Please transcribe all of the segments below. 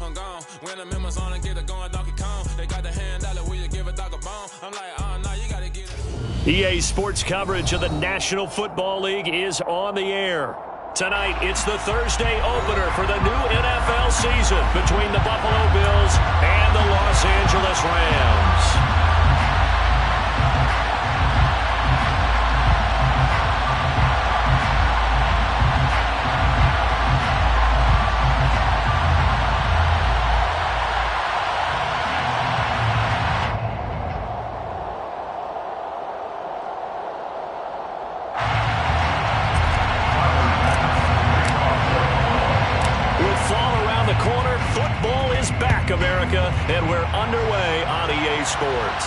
I'm gone. When the members on and get it going, Donkey Kong. They got the hand dollar, will you give a dog a bone? I'm like, no, you gotta get it. EA Sports coverage of the National Football League is on the air. Tonight, it's the Thursday opener for the new NFL season between the Buffalo Bills and the Los Angeles Rams. America, and we're underway on EA Sports.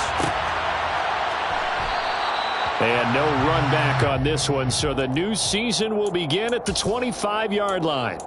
And no run back on this one, so the new season will begin at the 25-yard line.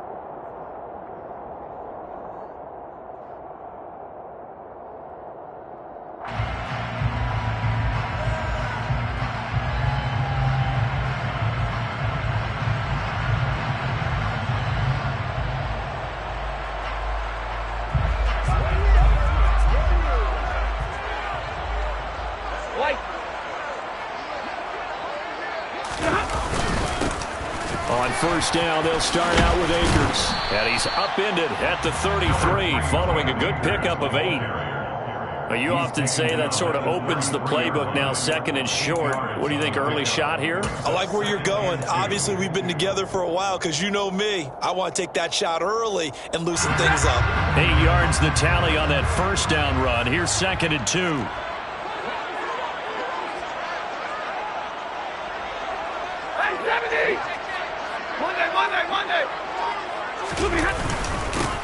On first down, they'll start out with Akers. And he's upended at the 33 following a good pickup of 8. You often say that sort of opens the playbook now, second and short. What do you think, early shot here? I like where you're going. Obviously, we've been together for a while because you know me. I want to take that shot early and loosen things up. 8 yards the tally on that first down run. Here's second and 2.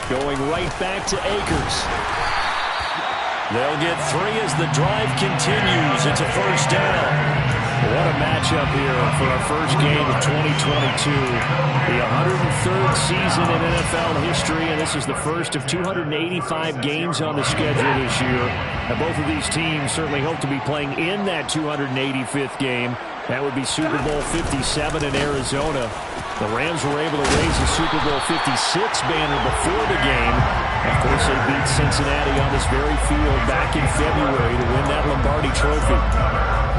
Going right back to Akers. They'll get 3 as the drive continues. It's a first down. What a matchup here for our first game of 2022. The 103rd season in NFL history, and this is the first of 285 games on the schedule this year. And both of these teams certainly hope to be playing in that 285th game. That would be Super Bowl 57 in Arizona. The Rams were able to raise the Super Bowl 56 banner before the game. Of course, they beat Cincinnati on this very field back in February to win that Lombardi Trophy.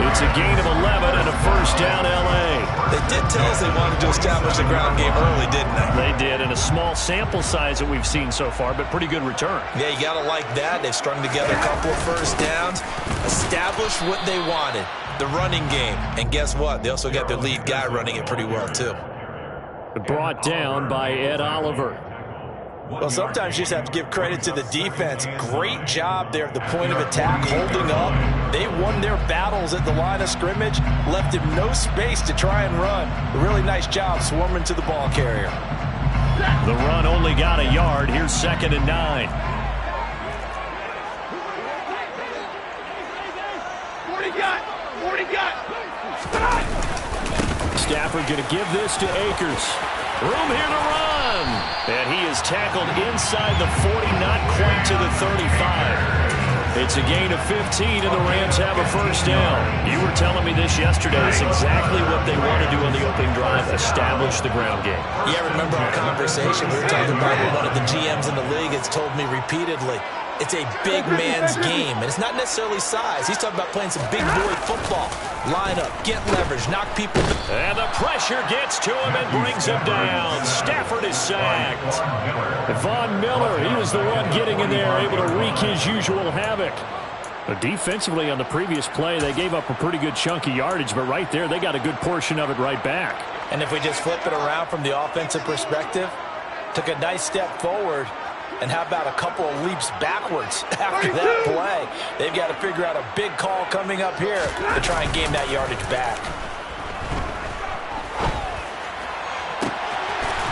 It's a gain of 11 and a first down, L.A. They did tell us they wanted to establish the ground game early, didn't they? They did, and a small sample size that we've seen so far, but pretty good return. Yeah, you got to like that. They've strung together a couple of first downs, established what they wanted, the running game. And guess what? They also got their lead guy running it pretty well, too. Brought down by Ed Oliver. Well, sometimes you just have to give credit to the defense. Great job there at the point of attack, holding up. They won their battles at the line of scrimmage, left him no space to try and run. A really nice job swarming to the ball carrier. The run only got a yard. Here's second and 9. Stafford going to give this to Akers. Room here to run. And he is tackled inside the 40, not quite to the 35. It's a gain of 15, and the Rams have a first down. You were telling me this yesterday. It's exactly what they want to do on the opening drive, establish the ground game. Yeah, remember our conversation. We were talking about what one of the GMs in the league has told me repeatedly. It's a big man's game, and it's not necessarily size. He's talking about playing some big boy football. Line up, get leverage, knock people. And the pressure gets to him and brings him down. Stafford is sacked. Von Miller, he was the one getting in there, able to wreak his usual havoc. But defensively on the previous play, they gave up a pretty good chunk of yardage, but right there, they got a good portion of it right back. And if we just flip it around from the offensive perspective, took a nice step forward. And how about a couple of leaps backwards after that play? They've got to figure out a big call coming up here to try and gain that yardage back.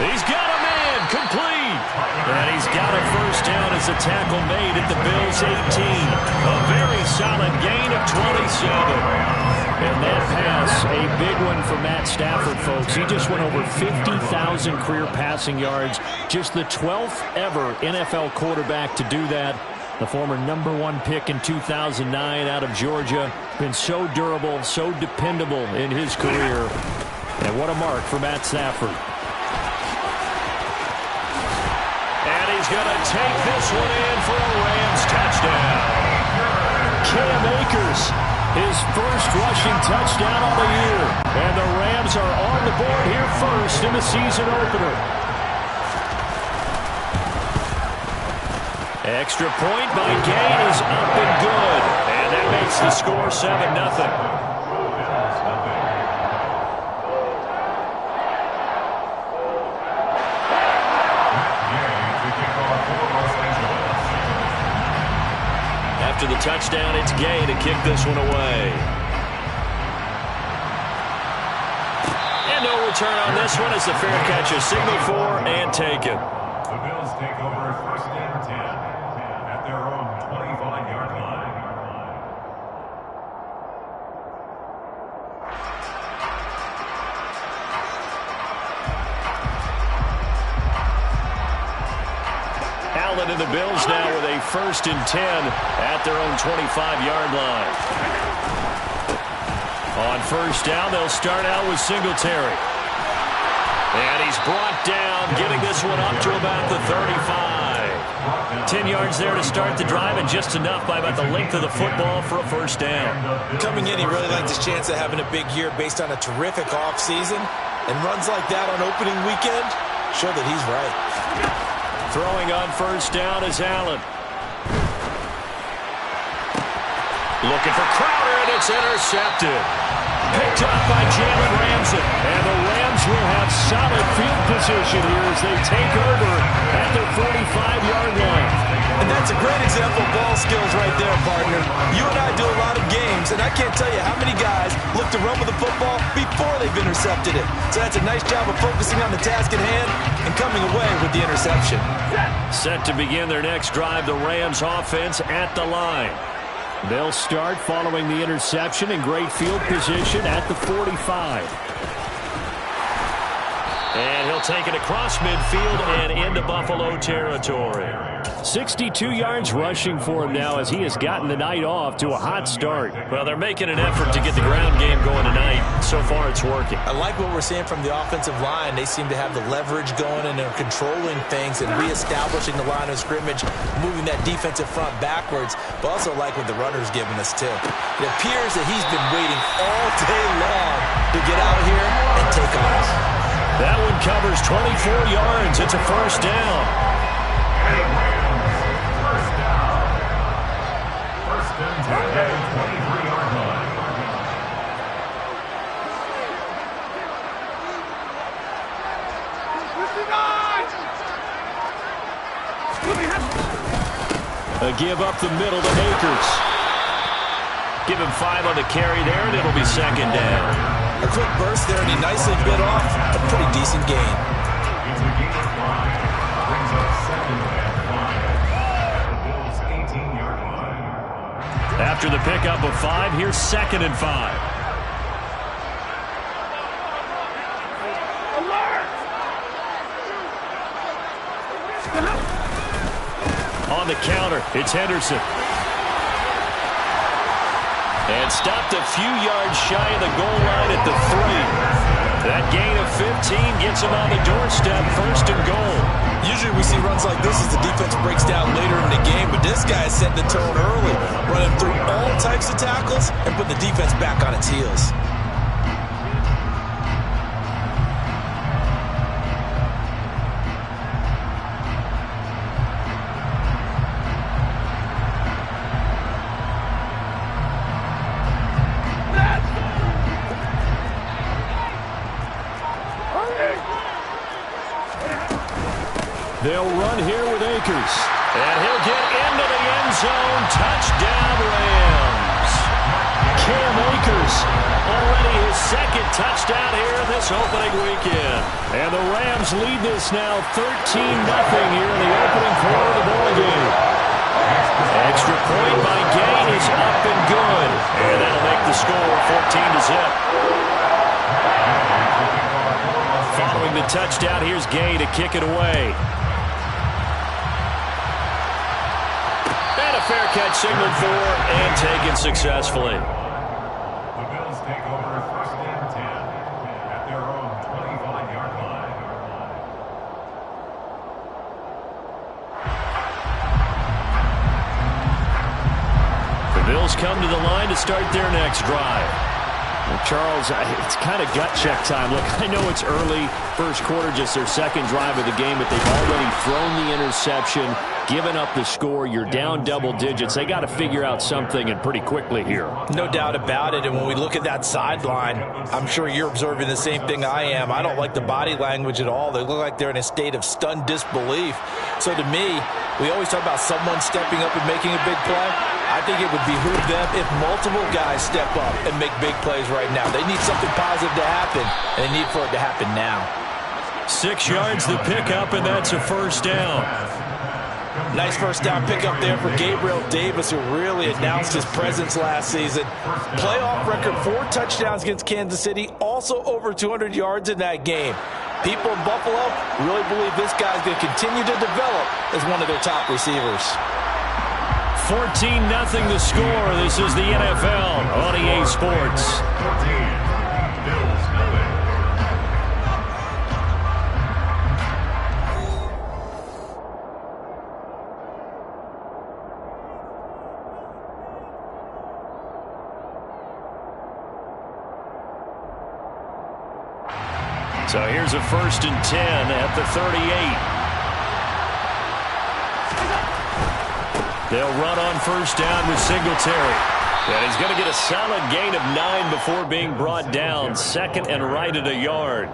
He's got a man complete. And he's got a first down as a tackle made at the Bills' 18. A very solid gain of 27. And that pass, a big one for Matt Stafford, folks. He just went over 50,000 career passing yards. Just the 12th ever NFL quarterback to do that. The former #1 pick in 2009 out of Georgia. Been so durable, so dependable in his career. And what a mark for Matt Stafford. And he's going to take this one in for a Rams touchdown. Cam Akers, his first rushing touchdown of the year. And the Rams are on the board here first in the season opener. Extra point by Gain is up and good. And that makes the score 7-0. After the touchdown, it's Gay to kick this one away. And no return on this one as the fair catch is signaled for and taken. The Bills take over 1st and 10 at their own 25-yard line. Allen and the Bills now with a 1st and 10 at their own 25-yard line. On 1st down, they'll start out with Singletary. And he's brought down, getting this one up to about the 35. 10 yards there to start the drive, and just enough by about the length of the football for a 1st down. Coming in, he really liked his chance of having a big year based on a terrific offseason. And runs like that on opening weekend show that he's right. Throwing on 1st down is Allen. Looking for Crowder, and it's intercepted. Picked up by Jalen Ramsey. And the Rams will have solid field position here as they take over at their 45-yard line. And that's a great example of ball skills right there, partner. You and I do a lot of games, and I can't tell you how many guys look to run with the football before they've intercepted it. So that's a nice job of focusing on the task at hand and coming away with the interception. Set to begin their next drive, the Rams offense at the line. They'll start following the interception in great field position at the 45. And he'll take it across midfield and into Buffalo territory. 62 yards rushing for him now as he has gotten the night off to a hot start. Well, they're making an effort to get the ground game going tonight. So far, it's working. I like what we're seeing from the offensive line. They seem to have the leverage going, and they're controlling things and reestablishing the line of scrimmage, moving that defensive front backwards, but also like what the runner's giving us, too. It appears that he's been waiting all day long to get out here and take off. That one covers 24 yards. It's a 1st down. First down. 1st and 10 at the 23-yard line. A give up the middle to Akers. Give him 5 on the carry there, and it'll be 2nd down. A quick burst there, and he nicely bit off a pretty decent gain. It's a gain of 5. Brings up 2nd and 5 at the Bills' 18-yard line. After the pickup of 5, here's 2nd and 5. On the counter, it's Henderson. And stopped a few yards shy of the goal line at the 3. That gain of 15 gets him on the doorstep, 1st and goal. Usually we see runs like this as the defense breaks down later in the game, but this guy is setting the tone early, running through all types of tackles and putting the defense back on its heels. They'll run here with Akers. And he'll get into the end zone. Touchdown, Rams. Cam Akers, already his 2nd touchdown here this opening weekend. And the Rams lead this now 13-0 here in the opening quarter of the ballgame. Extra point by Gain is up and good. And that'll make the score 14-0. Following the touchdown, here's Gay to kick it away. And a fair catch signaled for and taken successfully. The Bills take over 1st and 10 at their own 25-yard line. Eagles come to the line to start their next drive. Well, Charles, it's kind of gut check time. Look, I know it's early, first quarter, just their second drive of the game, but they've already thrown the interception, given up the score. You're down double digits. They got to figure out something, and pretty quickly here. No doubt about it. And when we look at that sideline, I'm sure you're observing the same thing I am. I don't like the body language at all. They look like they're in a state of stunned disbelief. So to me, we always talk about someone stepping up and making a big play. I think it would behoove them if multiple guys step up and make big plays right now. They need something positive to happen, and they need for it to happen now. 6 yards the pickup, and that's a first down. Nice first down pickup there for Gabriel Davis, who really announced his presence last season. Playoff record, 4 touchdowns against Kansas City, also over 200 yards in that game. People in Buffalo really believe this guy's going to continue to develop as one of their top receivers. 14-0 the score. This is the NFL on EA Sports. 14. Bills nothing. So here's a 1st and 10 at the 38. They'll run on first down with Singletary. And he's going to get a solid gain of 9 before being brought down. 2nd and right at a yard.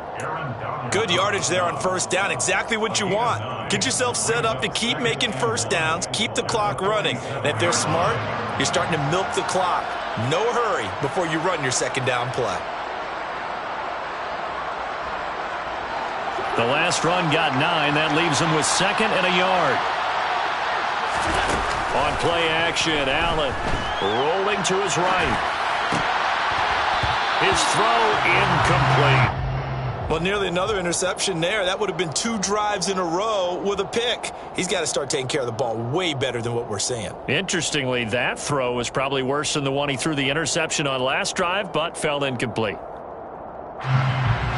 Good yardage there on first down. Exactly what you want. Get yourself set up to keep making first downs, keep the clock running. And if they're smart, you're starting to milk the clock. No hurry before you run your second down play. The last run got 9. That leaves him with 2nd and a yard. On play action, Allen rolling to his right. His throw incomplete. Well, nearly another interception there. That would have been 2 drives in a row with a pick. He's got to start taking care of the ball way better than what we're seeing. Interestingly, that throw was probably worse than the one he threw the interception on last drive, but fell incomplete.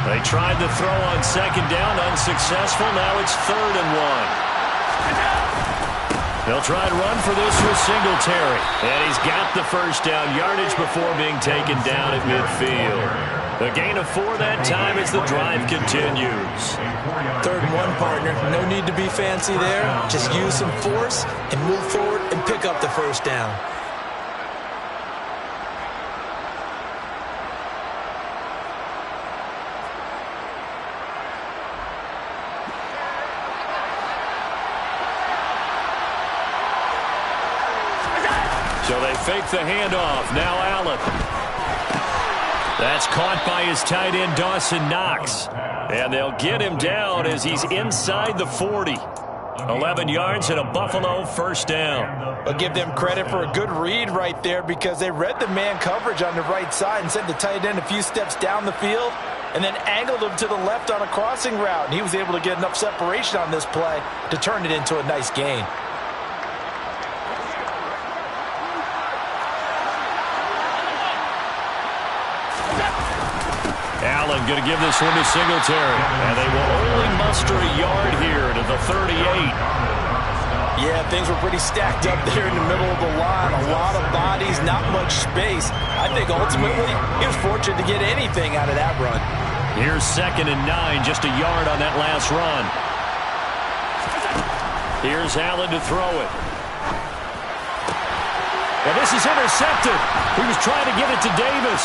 They tried the throw on second down, unsuccessful. Now it's 3rd and 1. They'll try to run for this with Singletary. And he's got the first down yardage before being taken down at midfield. A gain of 4 that time as the drive continues. 3rd and 1, partner. No need to be fancy there. Just use some force and move forward and pick up the first down. So they fake the handoff. Now Allen. That's caught by his tight end, Dawson Knox. And they'll get him down as he's inside the 40. 11 yards and a Buffalo first down. I'll give them credit for a good read right there because they read the man coverage on the right side and sent the tight end a few steps down the field and then angled him to the left on a crossing route. And he was able to get enough separation on this play to turn it into a nice gain. Allen going to give this one to Singletary. And they will only muster a yard here to the 38. Yeah, things were pretty stacked up there in the middle of the line. A lot of bodies, not much space. I think ultimately he was fortunate to get anything out of that run. Here's 2nd and 9, just a yard on that last run. Here's Allen to throw it. And this is intercepted. He was trying to get it to Davis.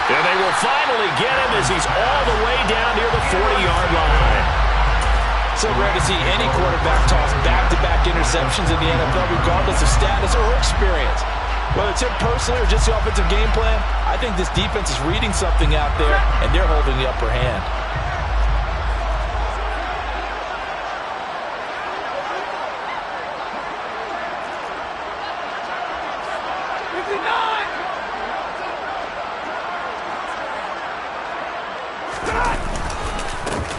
And they will finally get him as he's all the way down near the 40-yard line. So rare to see any quarterback toss back-to-back interceptions in the NFL, regardless of status or experience. Whether it's him personally or just the offensive game plan, I think this defense is reading something out there, and they're holding the upper hand.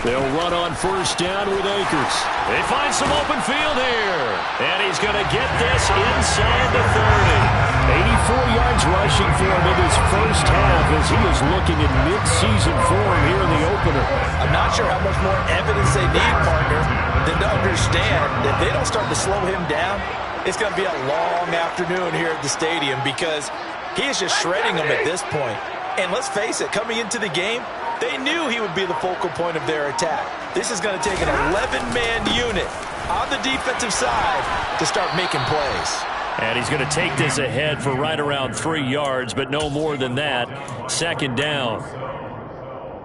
They'll run on first down with Akers. They find some open field here. And he's going to get this inside the 30. 84 yards rushing for him in his first half as he is looking in mid-season form here in the opener. I'm not sure how much more evidence they need, partner, than to understand that if they don't start to slow him down, It's going to be a long afternoon here at the stadium because he is just shredding them at this point. And let's face it, coming into the game, they knew he would be the focal point of their attack. This is going to take an 11-man unit on the defensive side to start making plays. And he's going to take this ahead for right around 3 yards, but no more than that. Second down.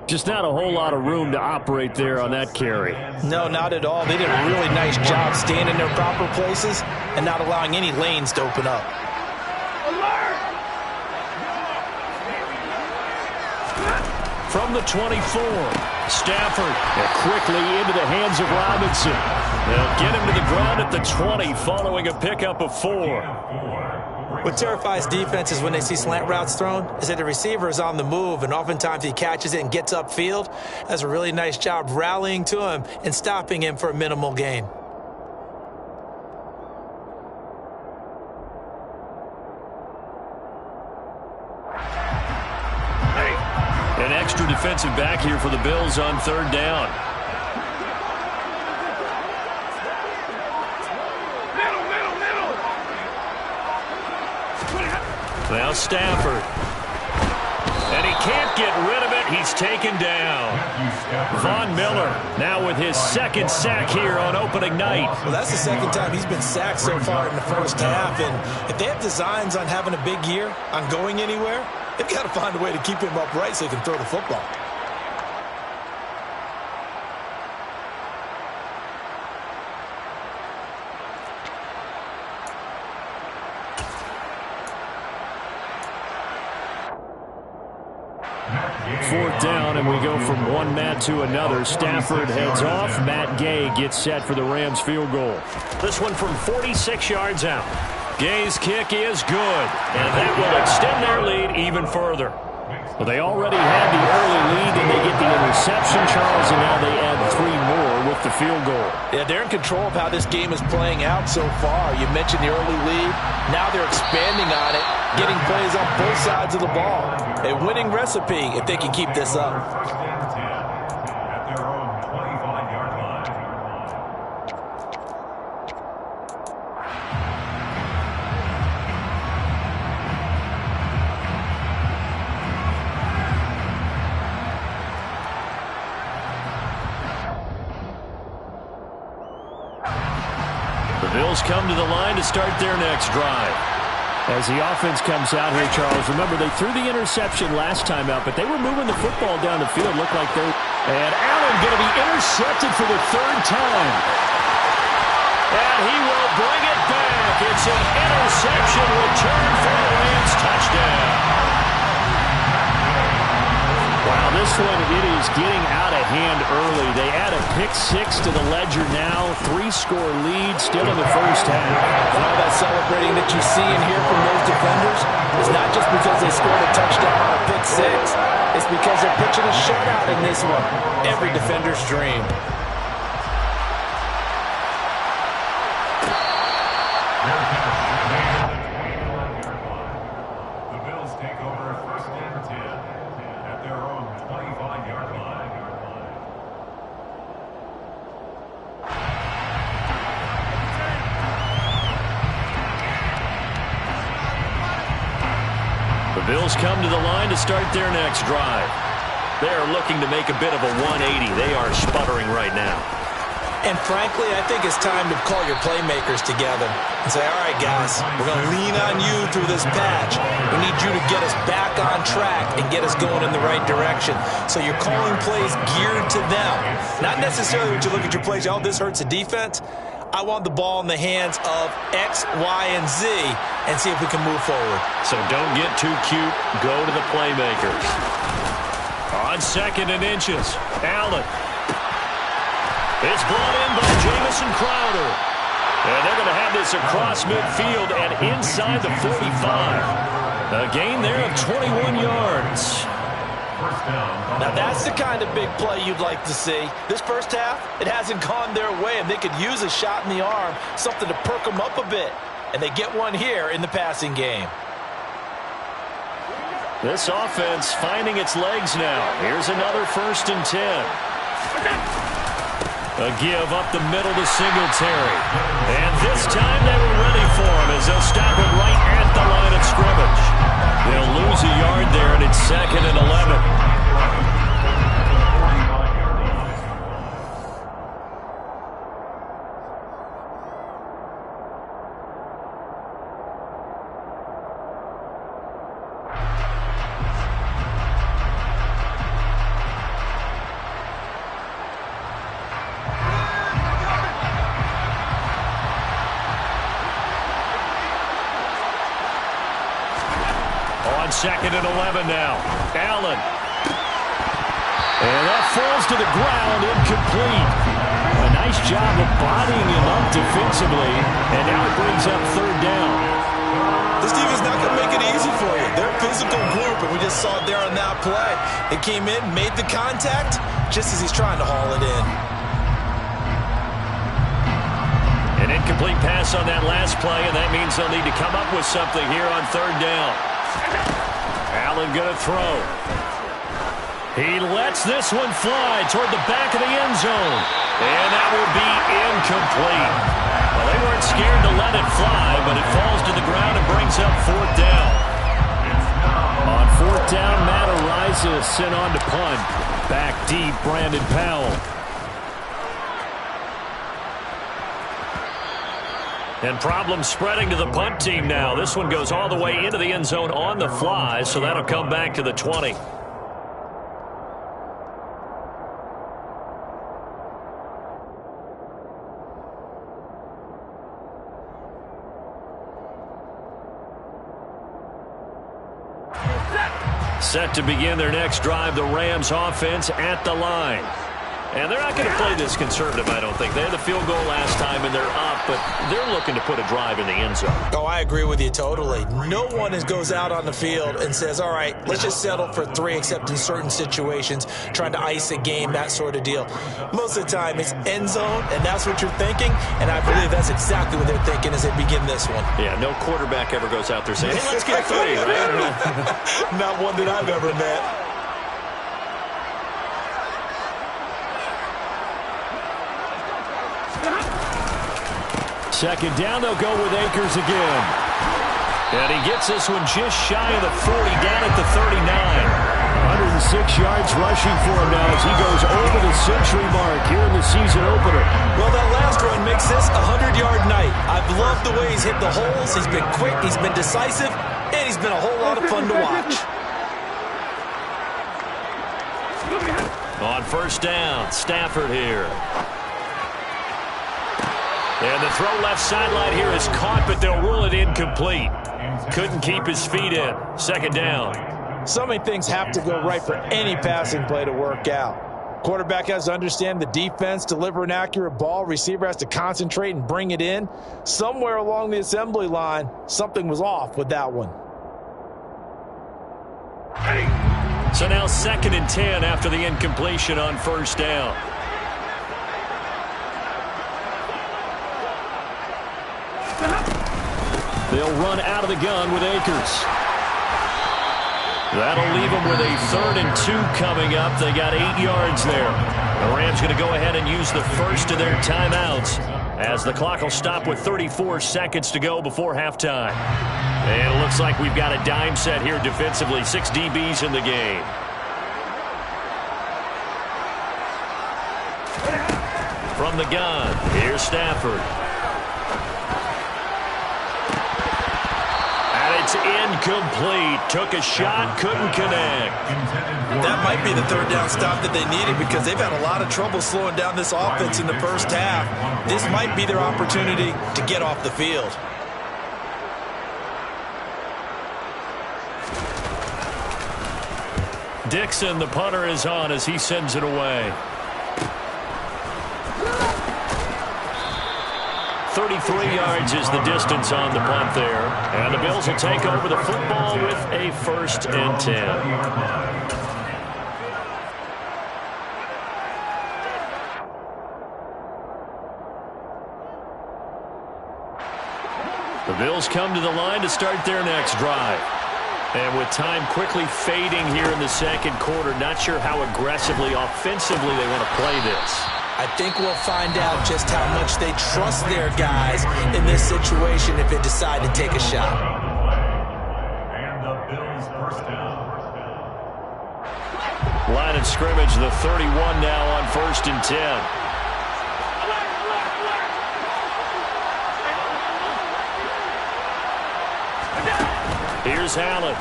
Just not a whole lot of room to operate there on that carry. No, not at all. They did a really nice job staying in their proper places and not allowing any lanes to open up. From the 24, Stafford quickly into the hands of Robinson. They'll get him to the ground at the 20 following a pickup of 4. What terrifies defenses when they see slant routes thrown is that the receiver is on the move, and oftentimes he catches it and gets upfield. Does a really nice job rallying to him and stopping him for a minimal gain. An extra defensive back here for the Bills on third down. Now Stafford. And he can't get rid of it. He's taken down. Von Miller now with his second sack here on opening night. Well, that's the second time he's been sacked so far in the first half. And if they have designs on having a big year, on going anywhere, they've got to find a way to keep him upright so he can throw the football. Fourth down, and we go from one Matt to another. Stafford heads off. Matt Gay gets set for the Rams field goal. This one from 46 yards out. Gay's kick is good, and that will extend their lead even further. Well, they already had the early lead, and they get the interception, Charles, and now they add 3 more with the field goal. Yeah, they're in control of how this game is playing out so far. You mentioned the early lead. Now they're expanding on it, getting plays on both sides of the ball. A winning recipe if they can keep this up. First and 10 at their own 25-yard line. The Bills come to the line to start their next drive. As the offense comes out here, Charles, remember they threw the interception last time out, but they were moving the football down the field. Looked like they're... And Allen going to be intercepted for the 3rd time. And he will bring it back. It's an interception return for a Rams touchdown. Wow, this one, it is getting out of hand early. They add a pick-6 to the ledger now. 3-score lead still in the first half. And all that celebrating that you see and hear from those defenders is not just because they scored a touchdown on a pick-6. It's because they're pitching a shutout in this one. Every defender's dream. The Bills take over first and 10 at their own 25-yard line. The Bills come to the line to start their next drive. They are looking to make a bit of a 180. They are sputtering right now. And frankly, I think it's time to call your playmakers together and say, all right, guys, we're going to lean on you through this patch. We need you to get us back on track and get us going in the right direction. So you're calling plays geared to them. Not necessarily when you look at your plays, oh, this hurts the defense. I want the ball in the hands of X, Y, and Z and see if we can move forward. So don't get too cute. Go to the playmakers. On 2nd and inches, Allen. It's brought in by Jamison Crowder. And they're going to have this across midfield and inside the 45. A gain there of 21 yards. First down. Now that's the kind of big play you'd like to see. This first half, it hasn't gone their way, and they could use a shot in the arm, something to perk them up a bit. And they get one here in the passing game. This offense finding its legs now. Here's another 1st and 10. A give up the middle to Singletary. And this time they were ready for him as they'll stop him right at the line of scrimmage. They'll lose a yard there, and it's 2nd and 11. On 2nd and 11 now. Allen. And that falls to the ground, incomplete. A nice job of bodying him up defensively, and now it brings up 3rd down. This defense is not going to make it easy for you. They're a physical group, and we just saw it there on that play. They came in, made the contact, just as he's trying to haul it in. An incomplete pass on that last play, and that means they'll need to come up with something here on 3rd down. Allen going to throw. He lets this one fly toward the back of the end zone. And that will be incomplete. Well, they weren't scared to let it fly, but it falls to the ground and brings up 4th down. On 4th down, Matt Araiza sent on to punt. Back deep, Brandon Powell. And problems spreading to the punt team now. This one goes all the way into the end zone on the fly, so that'll come back to the 20. Set to begin their next drive, the Rams offense at the line. And they're not going to play this conservative, I don't think. They had the field goal last time, and they're up, but they're looking to put a drive in the end zone. Oh, I agree with you totally. No one goes out on the field and says, all right, let's just settle for 3, except in certain situations, trying to ice a game, that sort of deal. Most of the time, it's end zone, and that's what you're thinking, and I believe that's exactly what they're thinking as they begin this one. Yeah, no quarterback ever goes out there saying, hey, let's get 3, right? Not one that I've ever met. Second down, they'll go with Akers again. And he gets this one just shy of the 40, down at the 39. 106 yards rushing for him now as he goes over the century mark here in the season opener. Well, that last run makes this a 100-yard night. I've loved the way he's hit the holes. He's been quick, he's been decisive, and he's been a whole lot of fun to watch. On 1st down, Stafford here. And the throw left sideline here is caught, but they'll rule it incomplete. Couldn't keep his feet in. 2nd down. So many things have to go right for any passing play to work out. Quarterback has to understand the defense, deliver an accurate ball. Receiver has to concentrate and bring it in. Somewhere along the assembly line, something was off with that one. So now 2nd and 10 after the incompletion on 1st down. They'll run out of the gun with Akers. That'll leave them with a 3rd and 2 coming up. They got 8 yards there. The Rams going to go ahead and use the first of their timeouts as the clock will stop with 34 seconds to go before halftime. And it looks like we've got a dime set here defensively. 6 DBs in the game. From the gun, here's Stafford. It's incomplete. Took a shot, couldn't connect. That might be the 3rd down stop that they needed because they've had a lot of trouble slowing down this offense in the first half. This might be their opportunity to get off the field. Dixon, the punter, is on as he sends it away. 33 yards is the distance on the punt there. And the Bills will take over the football with a 1st and 10. The Bills come to the line to start their next drive. And with time quickly fading here in the 2nd quarter, not sure how aggressively, offensively they want to play this. I think we'll find out just how much they trust their guys in this situation if they decide to take a shot. And the Bills first down. Line of scrimmage, the 31 now on 1st and 10. Here's Allen.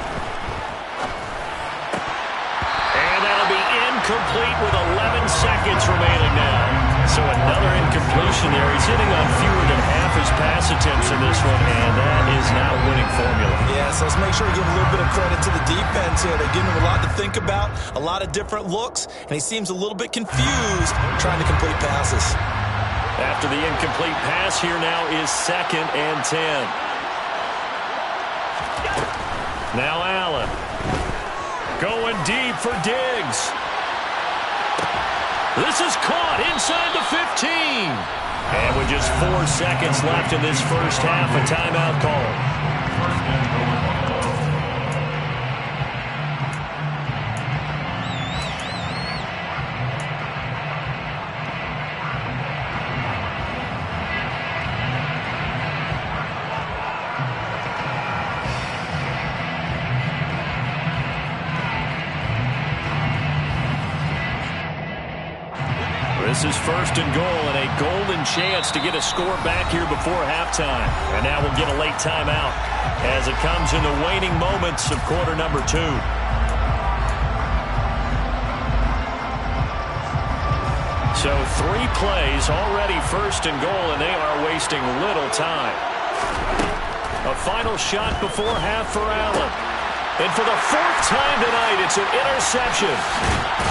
And that'll be incomplete with 11 seconds remaining now. So another incompletion there. He's hitting on fewer than half his pass attempts in this one, and that is not a winning formula. Yeah, so let's make sure we give a little bit of credit to the defense here. They're giving him a lot to think about, a lot of different looks, and he seems a little bit confused trying to complete passes. After the incomplete pass, here now is 2nd and 10. Now Allen. Going deep for Diggs. This is caught inside the 15. And with just 4 seconds left in this first half, a timeout call. This is 1st and goal and a golden chance to get a score back here before halftime. And now we'll get a late timeout as it comes in the waning moments of quarter number 2. So 3 plays already 1st and goal, and they are wasting little time. A final shot before half for Allen. And for the 4th time tonight, it's an interception.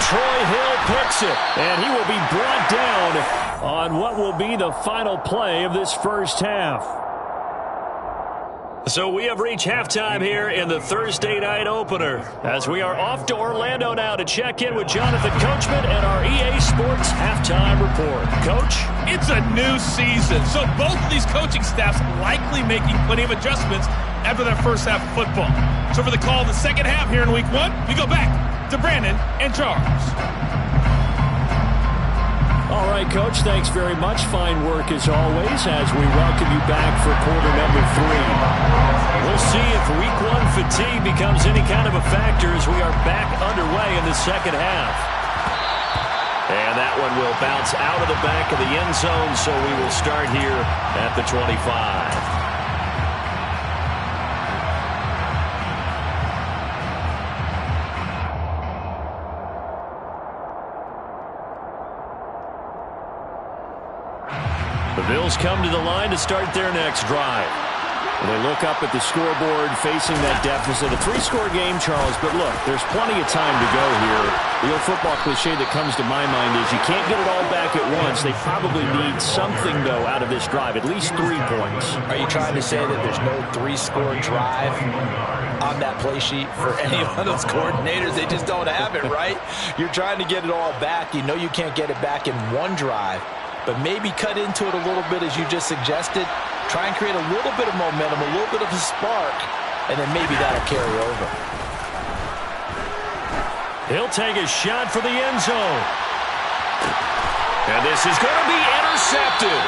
Troy Hill picks it, and he will be brought down on what will be the final play of this first half. So we have reached halftime here in the Thursday night opener as we are off to Orlando now to check in with Jonathan Coachman and our EA Sports halftime report. Coach? It's a new season, so both of these coaching staffs likely making plenty of adjustments after their first half of football. So for the call of the second half here in week 1, we go back to Brandon and Charles. All right, Coach, thanks very much. Fine work as always as we welcome you back for quarter number 3. We'll see if week 1 fatigue becomes any kind of a factor as we are back underway in the second half. And that one will bounce out of the back of the end zone, so we will start here at the 25. The Bills come to the line to start their next drive. They look up at the scoreboard facing that deficit. A 3-score game, Charles, but look, there's plenty of time to go here. The old football cliche that comes to my mind is you can't get it all back at once. They probably need something, though, out of this drive, at least 3 points. Are you trying to say that there's no 3-score drive on that play sheet for any of those coordinators? They just don't have it, right? You're trying to get it all back. You know you can't get it back in one drive. But maybe cut into it a little bit as you just suggested. Try and create a little bit of momentum, a little bit of a spark, and then maybe that'll carry over. He'll take a shot for the end zone. And this is going to be intercepted.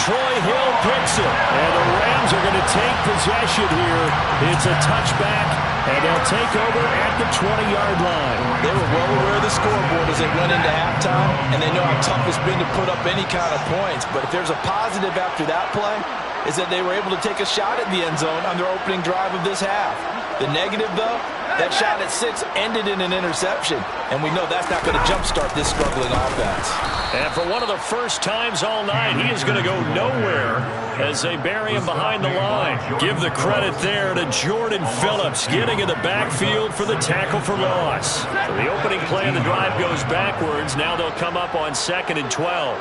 Troy Hill picks it. And the Rams are going to take possession here. It's a touchback, and they'll take over at the 20-yard line. They were well aware of the scoreboard as they went into halftime, and they know how tough it's been to put up any kind of points. But if there's a positive after that play, is that they were able to take a shot at the end zone on their opening drive of this half. The negative, though, that shot at 6 ended in an interception, and we know that's not going to jumpstart this struggling offense. And for one of the first times all night, he is going to go nowhere as they bury him behind the line. Give the credit there to Jordan Phillips getting in the backfield for the tackle for loss. So the opening play of the drive goes backwards. Now they'll come up on 2nd and 12.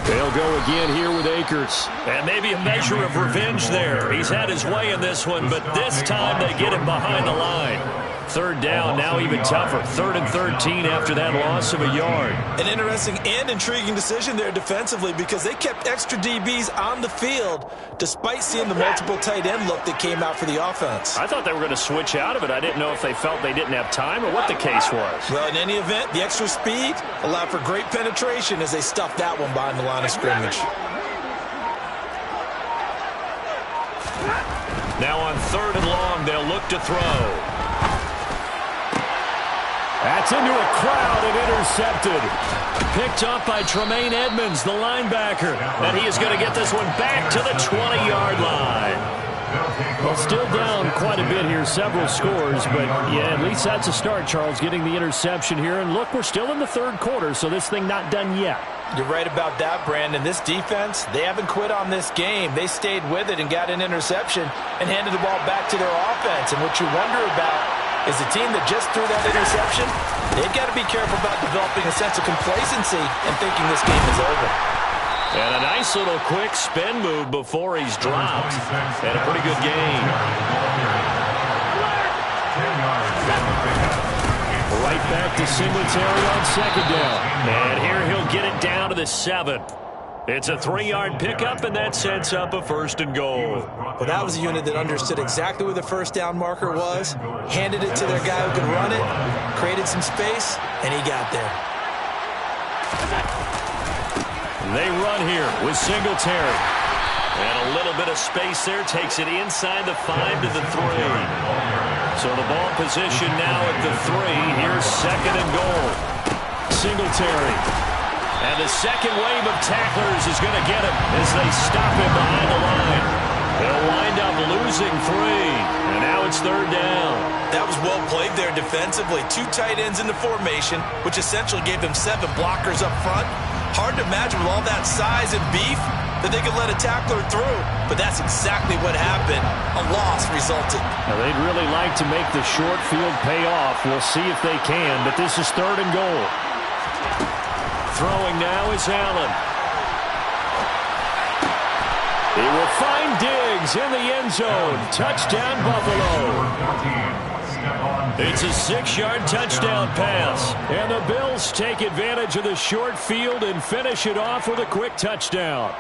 They'll go again here with Akers. And maybe a measure of revenge there. He's had his way in this one, but this time they get him behind the line. Third down, now even tougher. 3rd and 13 after that loss of a yard. An interesting and intriguing decision there defensively because they kept extra DBs on the field despite seeing the multiple tight end look that came out for the offense. I thought they were going to switch out of it. I didn't know if they felt they didn't have time or what the case was. Well, in any event, the extra speed allowed for great penetration as they stuffed that one behind the line of scrimmage. Now on 3rd and long, they'll look to throw. That's into a crowd and intercepted. Picked up by Tremaine Edmonds, the linebacker. And he is going to get this one back to the 20-yard line. Well, still down quite a bit here, several scores, but yeah, at least that's a start, Charles, getting the interception here. And look, we're still in the 3rd quarter, so this thing not done yet. You're right about that, Brandon. This defense, they haven't quit on this game. They stayed with it and got an interception and handed the ball back to their offense. And what you wonder about is the team that just threw that interception, they've got to be careful about developing a sense of complacency and thinking this game is over. And a nice little quick spin move before he's dropped. And a pretty good gain. Right back to Singletary on 2nd down. And here he'll get it down to the 7. It's a 3-yard pickup, and that sets up a 1st and goal. But that was a unit that understood exactly where the first down marker was, handed it to their guy who could run it, created some space, and he got there. They run here with Singletary. And a little bit of space there takes it inside the 5 to the 3. So the ball position now at the 3. Here's 2nd and goal. Singletary. And the second wave of tacklers is going to get him as they stop him behind the line. They'll wind up losing 3. And now it's 3rd down. That was well played there defensively. 2 tight ends in the formation, which essentially gave them 7 blockers up front. Hard to imagine with all that size and beef that they could let a tackler through. But that's exactly what happened. A loss resulted. Now, they'd really like to make the short field pay off. We'll see if they can, but this is 3rd and goal. Throwing now is Allen. He will find Diggs in the end zone. Touchdown, Buffalo. It's a 6-yard touchdown pass. And the Bills take advantage of the short field and finish it off with a quick touchdown.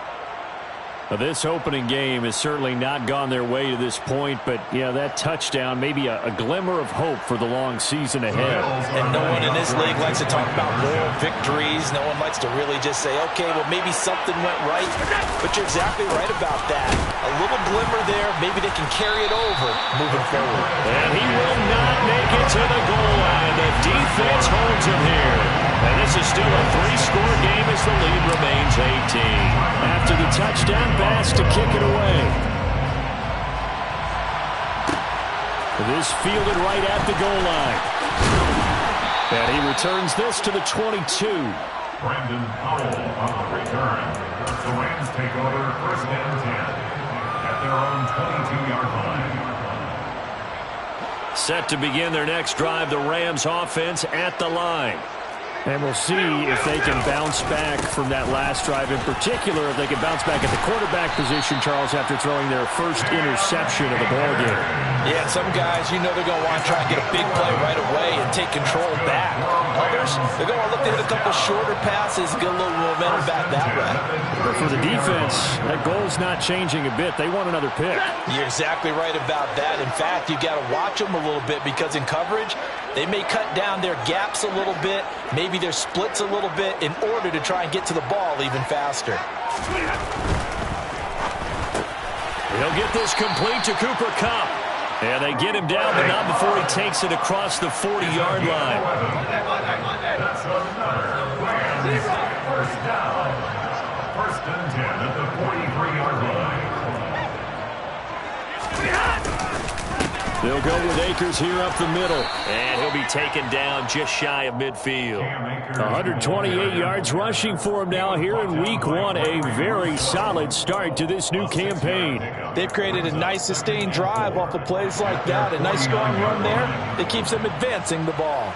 Now, this opening game has certainly not gone their way to this point, but yeah, that touchdown, maybe a glimmer of hope for the long season ahead. And no one in this league likes to talk about moral victories. No one likes to really just say, okay, well, maybe something went right. But you're exactly right about that. A little glimmer there, maybe they can carry it over moving forward. And he will not make it to the goal line. The defense holds him here. And this is still a 3-score game as the lead remains 18. After the touchdown pass to kick it away. This fielded right at the goal line. And he returns this to the 22. Brandon Powell on the return. The Rams take over 1st and 10 at their own 22-yard line. Set to begin their next drive, the Rams offense at the line. And we'll see if they can bounce back from that last drive. In particular, if they can bounce back at the quarterback position, Charles, after throwing their first interception of the ballgame. Yeah, some guys, you know they're going to want to try and get a big play right away and take control back. Others, they're going to look to hit a couple shorter passes, get a little momentum back that way. But for the defense, that goal's not changing a bit. They want another pick. You're exactly right about that. In fact, you got to watch them a little bit because in coverage, they may cut down their gaps a little bit, maybe their splits a little bit in order to try and get to the ball even faster. He'll get this complete to Cooper Kupp. And they get him down, but not before he takes it across the 40-yard line. That's another first down. 1st and 10 at the 43-yard line. They'll go with Akers here up the middle. And he'll be taken down just shy of midfield. 128 yards rushing for him now here in Week 1. A very solid start to this new campaign. They've created a nice sustained drive off of plays like that. A nice strong run there that keeps them advancing the ball.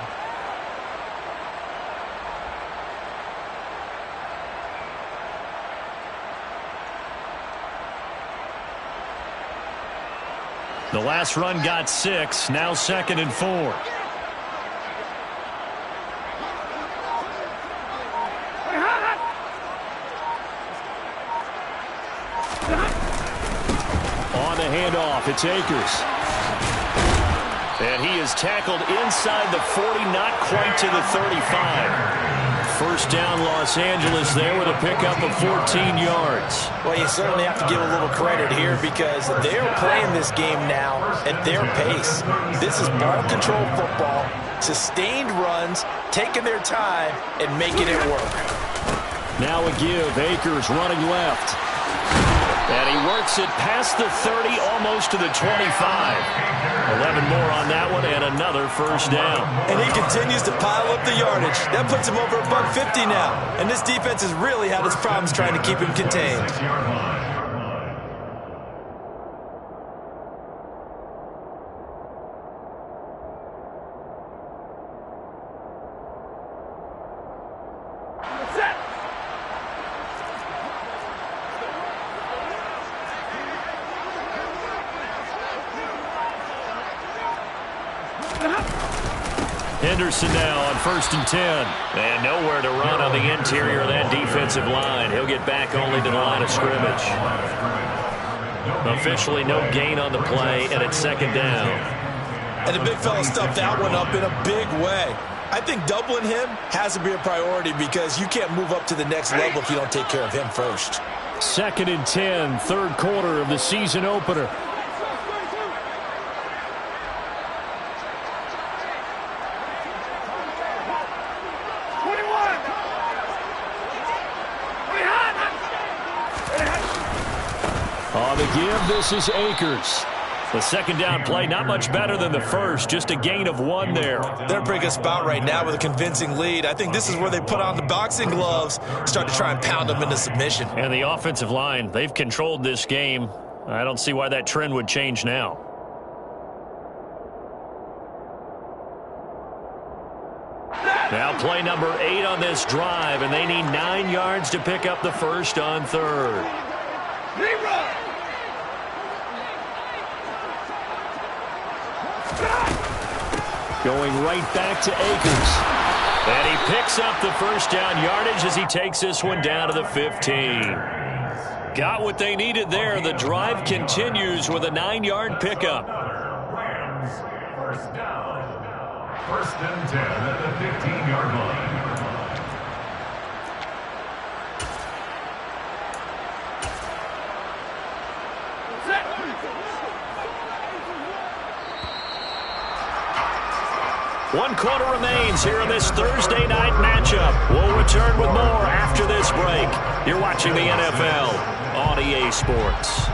The last run got 6. Now 2nd and 4. On the handoff, it's Akers. And he is tackled inside the 40, not quite to the 35. First down, Los Angeles there with a pickup of 14 yards. Well, you certainly have to give a little credit here because they're playing this game now at their pace. This is ball control football, sustained runs, taking their time, and making it work. Now a give. Akers running left. And he works it past the 30, almost to the 25. 11 more on that one, and another first down. And he continues to pile up the yardage. That puts him over $150 now. And this defense has really had its problems trying to keep him contained. Henderson now on 1st and 10. And nowhere to run on the interior of that defensive line. He'll get back only to the line of scrimmage. Officially no gain on the play, and it's 2nd down. And the big fella stuffed that one up in a big way. I think doubling him has to be a priority because you can't move up to the next level if you don't take care of him first. 2nd and 10, 3rd quarter of the season opener. On the give, this is Akers. The 2nd down play, not much better than the first, just a gain of 1 there. They're in a pretty good spot right now with a convincing lead. I think this is where they put on the boxing gloves, start to try and pound them into submission. And the offensive line, they've controlled this game. I don't see why that trend would change now. Now play number 8 on this drive, and they need 9 yards to pick up the first on 3rd. Going right back to Akers. And he picks up the first down yardage as he takes this one down to the 15. Got what they needed there. The drive continues with a 9-yard pickup. Rams, first down. 1st and 10 at the 15-yard line. One quarter remains here in this Thursday night matchup. We'll return with more after this break. You're watching the NFL on EA Sports.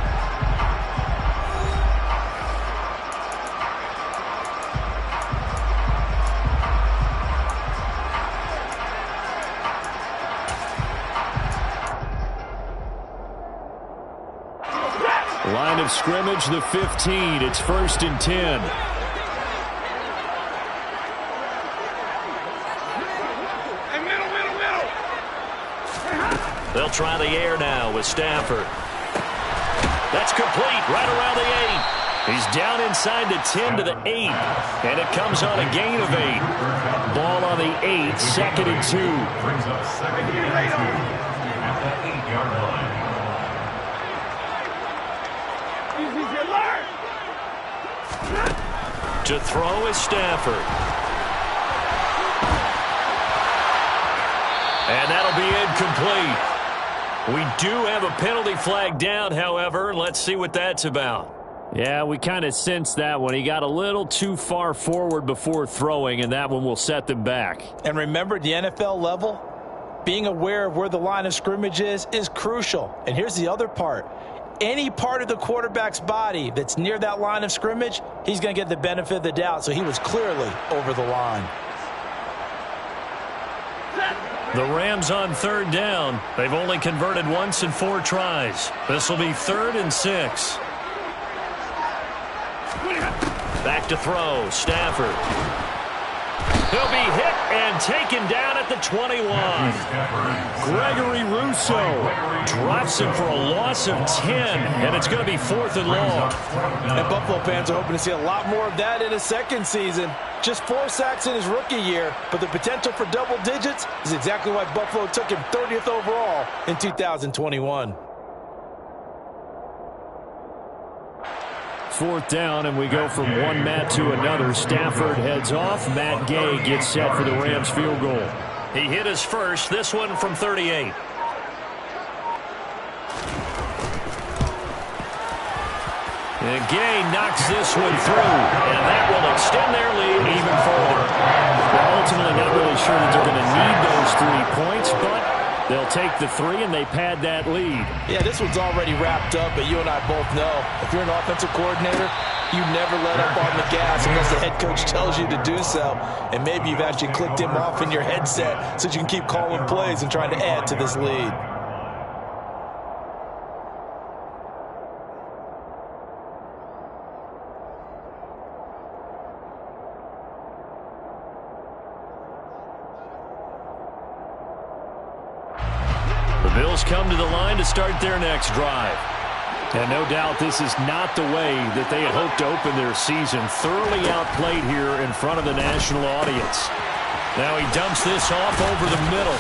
Line of scrimmage, the 15. It's 1st and 10. They'll try the air now with Stafford. That's complete right around the 8. He's down inside the 10 to the 8. And it comes on a gain of 8. Ball on the 8, 2nd and 2. Brings up 2nd and 2 at the 8-yard line. To throw is Stafford. And that'll be incomplete. We do have a penalty flag down, however. Let's see what that's about. Yeah, we kind of sensed that one. He got a little too far forward before throwing, and that one will set them back. And remember, at the NFL level, being aware of where the line of scrimmage is crucial. And here's the other part. Any part of the quarterback's body that's near that line of scrimmage, he's going to get the benefit of the doubt. So he was clearly over the line. The Rams on 3rd down. They've only converted once in 4 tries. This will be 3rd and 6. Back to throw, Stafford. He'll be hit and taken down at the 21. Gregory Rousseau drops him for a loss of 10, and it's going to be 4th and long. And Buffalo fans are hoping to see a lot more of that in his second season. Just 4 sacks in his rookie year, but the potential for double digits is exactly why Buffalo took him 30th overall in 2021. 4th down, and we go from one Matt to another. Stafford heads off. Matt Gay gets set for the Rams field goal. He hit his first, this one from 38. And Gay knocks this one through, and that will extend their lead even further. They're ultimately not really sure that they're going to need those 3 points, but they'll take the 3, and they pad that lead. Yeah, this one's already wrapped up, but you and I both know if you're an offensive coordinator, you never let up on the gas unless the head coach tells you to do so. And maybe you've actually clicked him off in your headset so you can keep calling plays and trying to add to this lead. Bills come to the line to start their next drive. And no doubt this is not the way that they had hoped to open their season. Thoroughly outplayed here in front of the national audience. Now he dumps this off over the middle.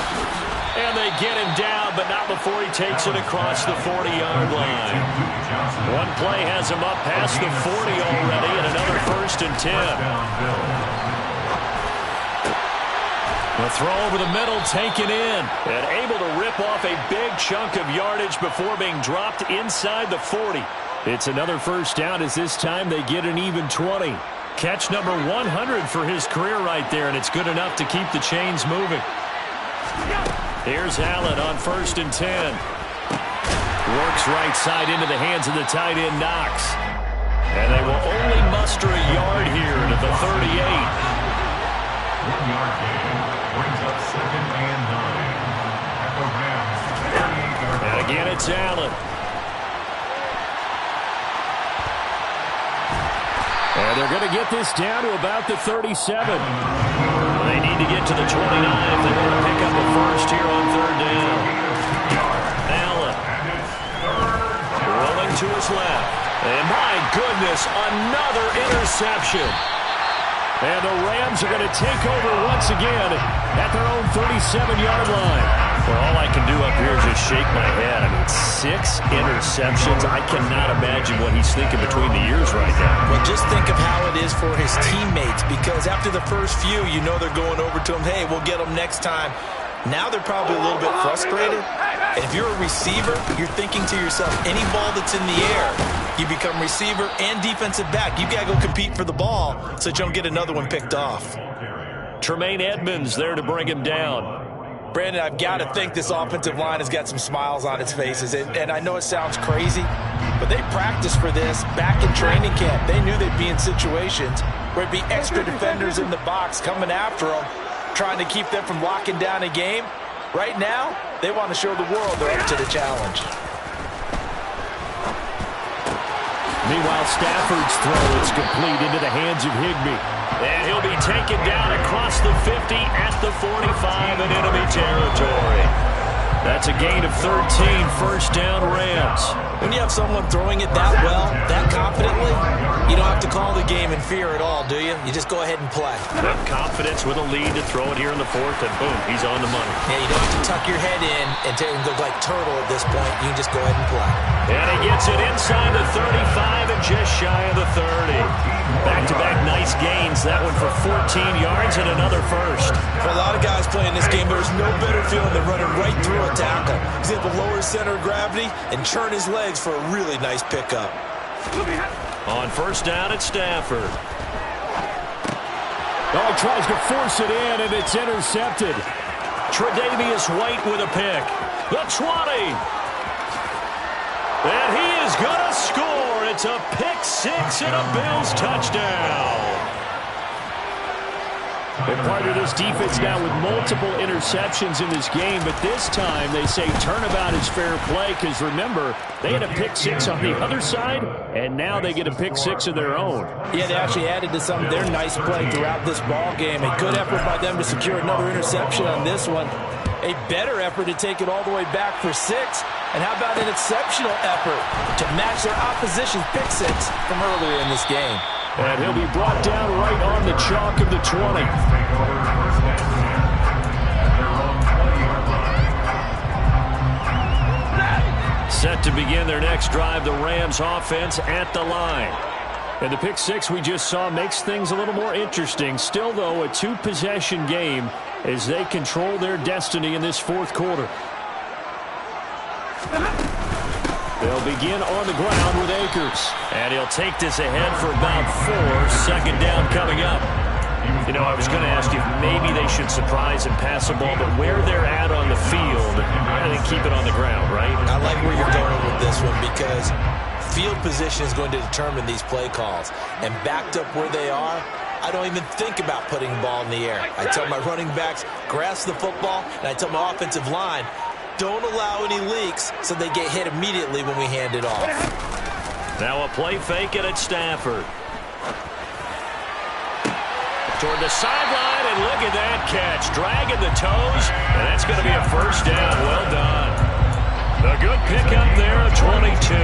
And they get him down, but not before he takes it across the 40-yard line. One play has him up past the 40 already, and another 1st and 10. The throw over the middle, taken in, and able to rip off a big chunk of yardage before being dropped inside the 40. It's another 1st down as this time they get an even 20. Catch number 100 for his career right there, and it's good enough to keep the chains moving. Here's Allen on 1st and 10. Works right side into the hands of the tight end Knox. And they will only muster a yard here to the 38. 1 yard gain brings up 2nd and 9 at the Rams 38-yard line. And again, it's Allen. And they're going to get this down to about the 37. They need to get to the 29 if they want to pick up a first here on 3rd down. Allen rolling to his left. And my goodness, another interception. And the Rams are going to take over once again at their own 37-yard line. Well, all I can do up here is just shake my head. I mean, 6 interceptions. I cannot imagine what he's thinking between the ears right now. Well, just think of how it is for his teammates, because after the first few, you know they're going over to him, hey, we'll get them next time. Now they're probably a little bit frustrated. And if you're a receiver, you're thinking to yourself, any ball that's in the air, you become receiver and defensive back. You got to go compete for the ball so that you don't get another one picked off. Tremaine Edmonds there to bring him down. Brandon, I've got to think this offensive line has got some smiles on its faces. And I know it sounds crazy, but they practiced for this back in training camp. They knew they'd be in situations where it'd be extra defenders in the box coming after them, trying to keep them from locking down a game. Right now, they want to show the world they're up to the challenge. Meanwhile, Stafford's throw is complete into the hands of Higbee. And he'll be taken down across the 50 at the 45 in enemy territory. That's a gain of 13, 1st down Rams. When you have someone throwing it that well, that confidently, you don't have to call the game in fear at all, do you? You just go ahead and play. That confidence with a lead to throw it here in the 4th, and boom, he's on the money. Yeah, you don't have to tuck your head in and look like turtle at this point. You can just go ahead and play. And he gets it inside the 35 and just shy of the 30. Back-to-back nice gains. That one for 14 yards and another 1st. For a lot of guys playing this game, there's no better feeling than running right through a tackle. He's able to lower his center of gravity and churn his legs for a really nice pickup. On 1st down, it's Stafford. Oh, he tries to force it in, and it's intercepted. Tre'Davious White with a pick. The 20. And he is going to score. It's a pick 6 and a Bills touchdown. They're part of this defense now with multiple interceptions in this game, but this time they say turnabout is fair play because, remember, they had a pick six on the other side, and now they get a pick six of their own. Yeah, they actually added to some of their nice play throughout this ball game. A good effort by them to secure another interception on this one. A better effort to take it all the way back for 6. And how about an exceptional effort to match their opposition's pick six from earlier in this game? And he'll be brought down right on the chalk of the 20. Set to begin their next drive, the Rams offense at the line. And the pick six we just saw makes things a little more interesting. Still, though, a two-possession game as they control their destiny in this fourth quarter. They'll begin on the ground with Akers. And he'll take this ahead for about 4. Second down coming up. You know, I was going to ask you if maybe they should surprise and pass the ball, but where they're at on the field, I think keep it on the ground, right? I like where you're going with this one because field position is going to determine these play calls. And backed up where they are, I don't even think about putting the ball in the air. I tell my running backs, grasp the football, and I tell my offensive line, don't allow any leaks so they get hit immediately when we hand it off. Now a play fake it at Stafford. Toward the sideline, and look at that catch. Dragging the toes, and that's going to be a first down. Well done. A good pickup there of 22.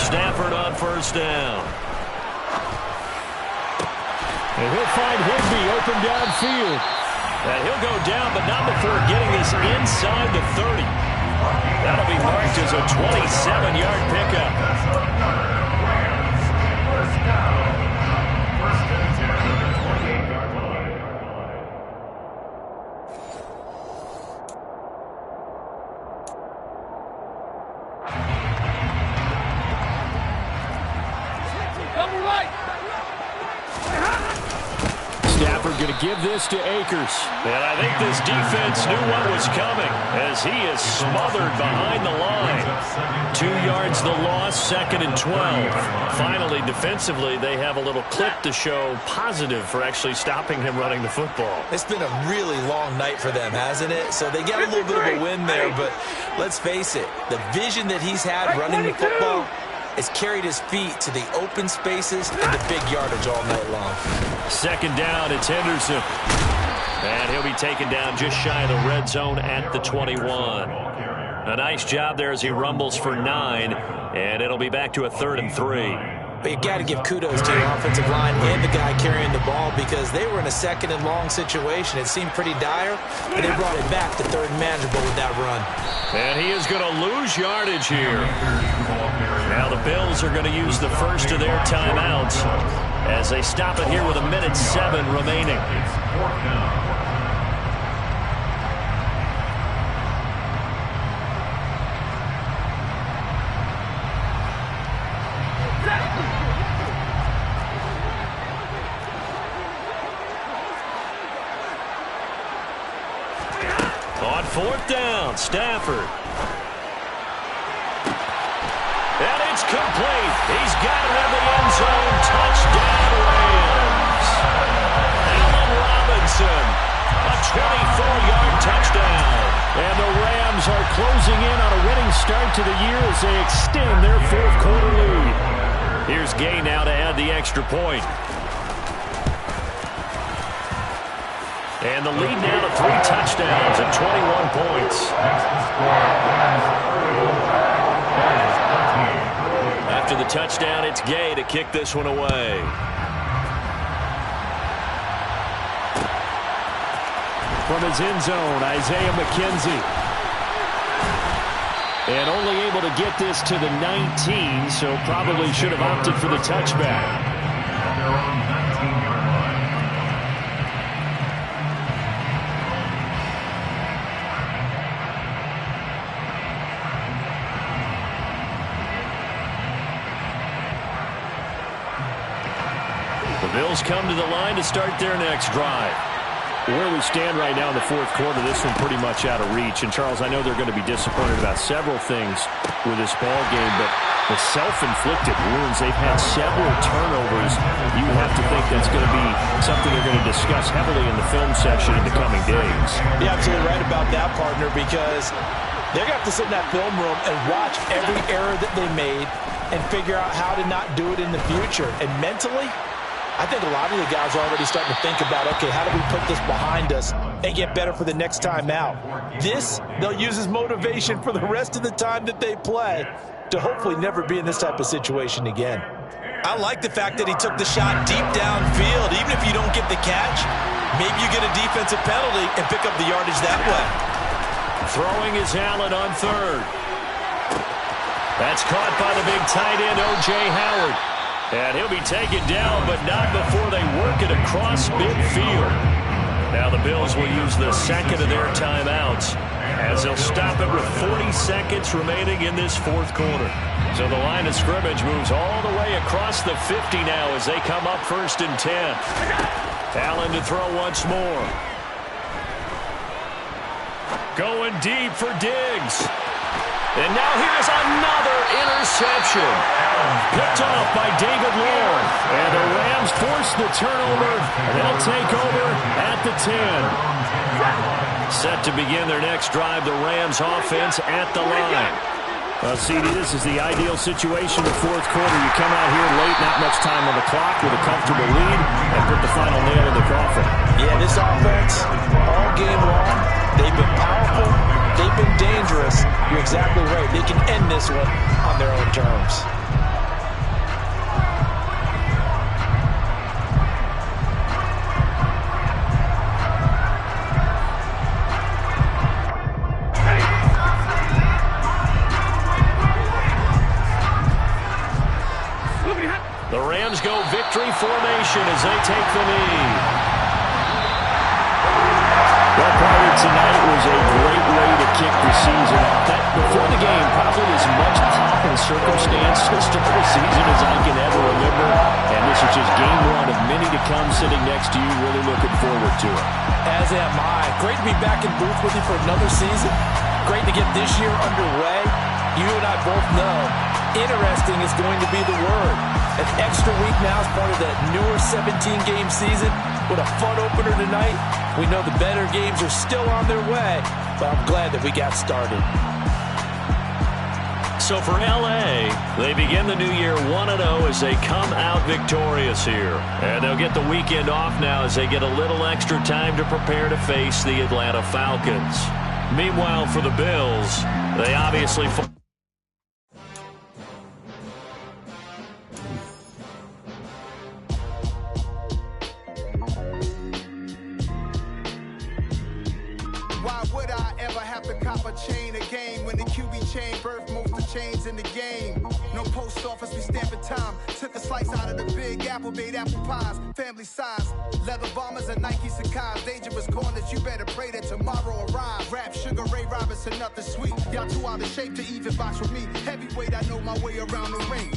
Stafford on first down. And he'll find Higbee open downfield. And he'll go down, but not before getting this inside the 30. That'll be marked as a 27-yard pickup. Stafford going to give this to Akers. And I think this defense knew what was coming as he is smothered behind the line. 2 yards the loss, 2nd and 12. Finally, defensively, they have a little clip to show positive for actually stopping him running the football. It's been a really long night for them, hasn't it? So they got a little bit of a win there, but let's face it, the vision that he's had running the football has carried his feet to the open spaces and the big yardage all night long. Second down, it's Henderson. And he'll be taken down just shy of the red zone at the 21. A nice job there as he rumbles for 9, and it'll be back to a 3rd and 3. But you got to give kudos to the offensive line and the guy carrying the ball because they were in a 2nd and long situation. It seemed pretty dire, but they brought it back to 3rd and manageable with that run. And he is going to lose yardage here. Now the Bills are going to use the first of their timeouts as they stop it here with 1:07 remaining. On 4th down, Stafford. And it's complete. He's got it in the end zone. Touchdown, Rams. Allen Robinson, a 24-yard touchdown. And the Rams are closing in on a winning start to the year as they extend their 4th quarter lead. Here's Gay now to add the extra point. And the lead now to 3 touchdowns and 21 points. After the touchdown, it's Gay to kick this one away. From his end zone, Isaiah McKenzie. And only able to get this to the 19, so probably should have opted for the touchback. Bills come to the line to start their next drive. Where we stand right now in the 4th quarter, this one pretty much out of reach. And, Charles, I know they're going to be disappointed about several things with this ball game, but The self-inflicted wounds, they've had several turnovers. You have to think that's going to be something they're going to discuss heavily in the film session in the coming days. You're absolutely right about that, partner, because they're going to have to sit in that film room and watch every error that they made and figure out how to not do it in the future. And mentally, I think a lot of the guys are already starting to think about, okay, how do we put this behind us and get better for the next time out? This, they'll use as motivation for the rest of the time that they play to hopefully never be in this type of situation again. I like the fact that he took the shot deep downfield. Even if you don't get the catch, maybe you get a defensive penalty and pick up the yardage that way. Throwing is Allen on third. That's caught by the big tight end, O.J. Howard. And he'll be taken down, but not before they work it across midfield. Now the Bills will use the second of their timeouts as they'll stop it with 40 seconds remaining in this fourth quarter. So the line of scrimmage moves all the way across the 50 now as they come up 1st and 10. Allen to throw once more. Going deep for Diggs. And now here's another interception. Picked off by David Long. And the Rams force the turnover. They'll take over at the 10. Set to begin their next drive, the Rams offense at the line. CD, this is the ideal situation in the fourth quarter. You come out here late, not much time on the clock with a comfortable lead, and put the final nail in the coffin. Yeah, this offense, all game long, they've been powerful, they've been dangerous. You're exactly right. They can end this one on their own terms. The Rams go victory formation as they take the lead. Well, Party, tonight was a great way to kick the season off. That, before the game, probably as much pomp and circumstance to start the season as I can ever remember. And this is just game one of many to come sitting next to you. Really looking forward to it. As am I. Great to be back in booth with you for another season. Great to get this year underway. You and I both know interesting is going to be the word. An extra week now as part of that newer 17-game season. What a fun opener tonight. We know the better games are still on their way, but I'm glad that we got started. So for L.A., they begin the new year 1-0 as they come out victorious here. And they'll get the weekend off now as they get a little extra time to prepare to face the Atlanta Falcons. Meanwhile, for the Bills, they obviously... In the game, no post office, we stamping time. Took a slice out of the big apple, made apple pies, family size. Leather bombers and Nike Sacai's, dangerous corners. You better pray that tomorrow arrives. Rap, Sugar Ray Robinson, nothing sweet. Y'all too out of shape to even box with me. Heavyweight, I know my way around the ring.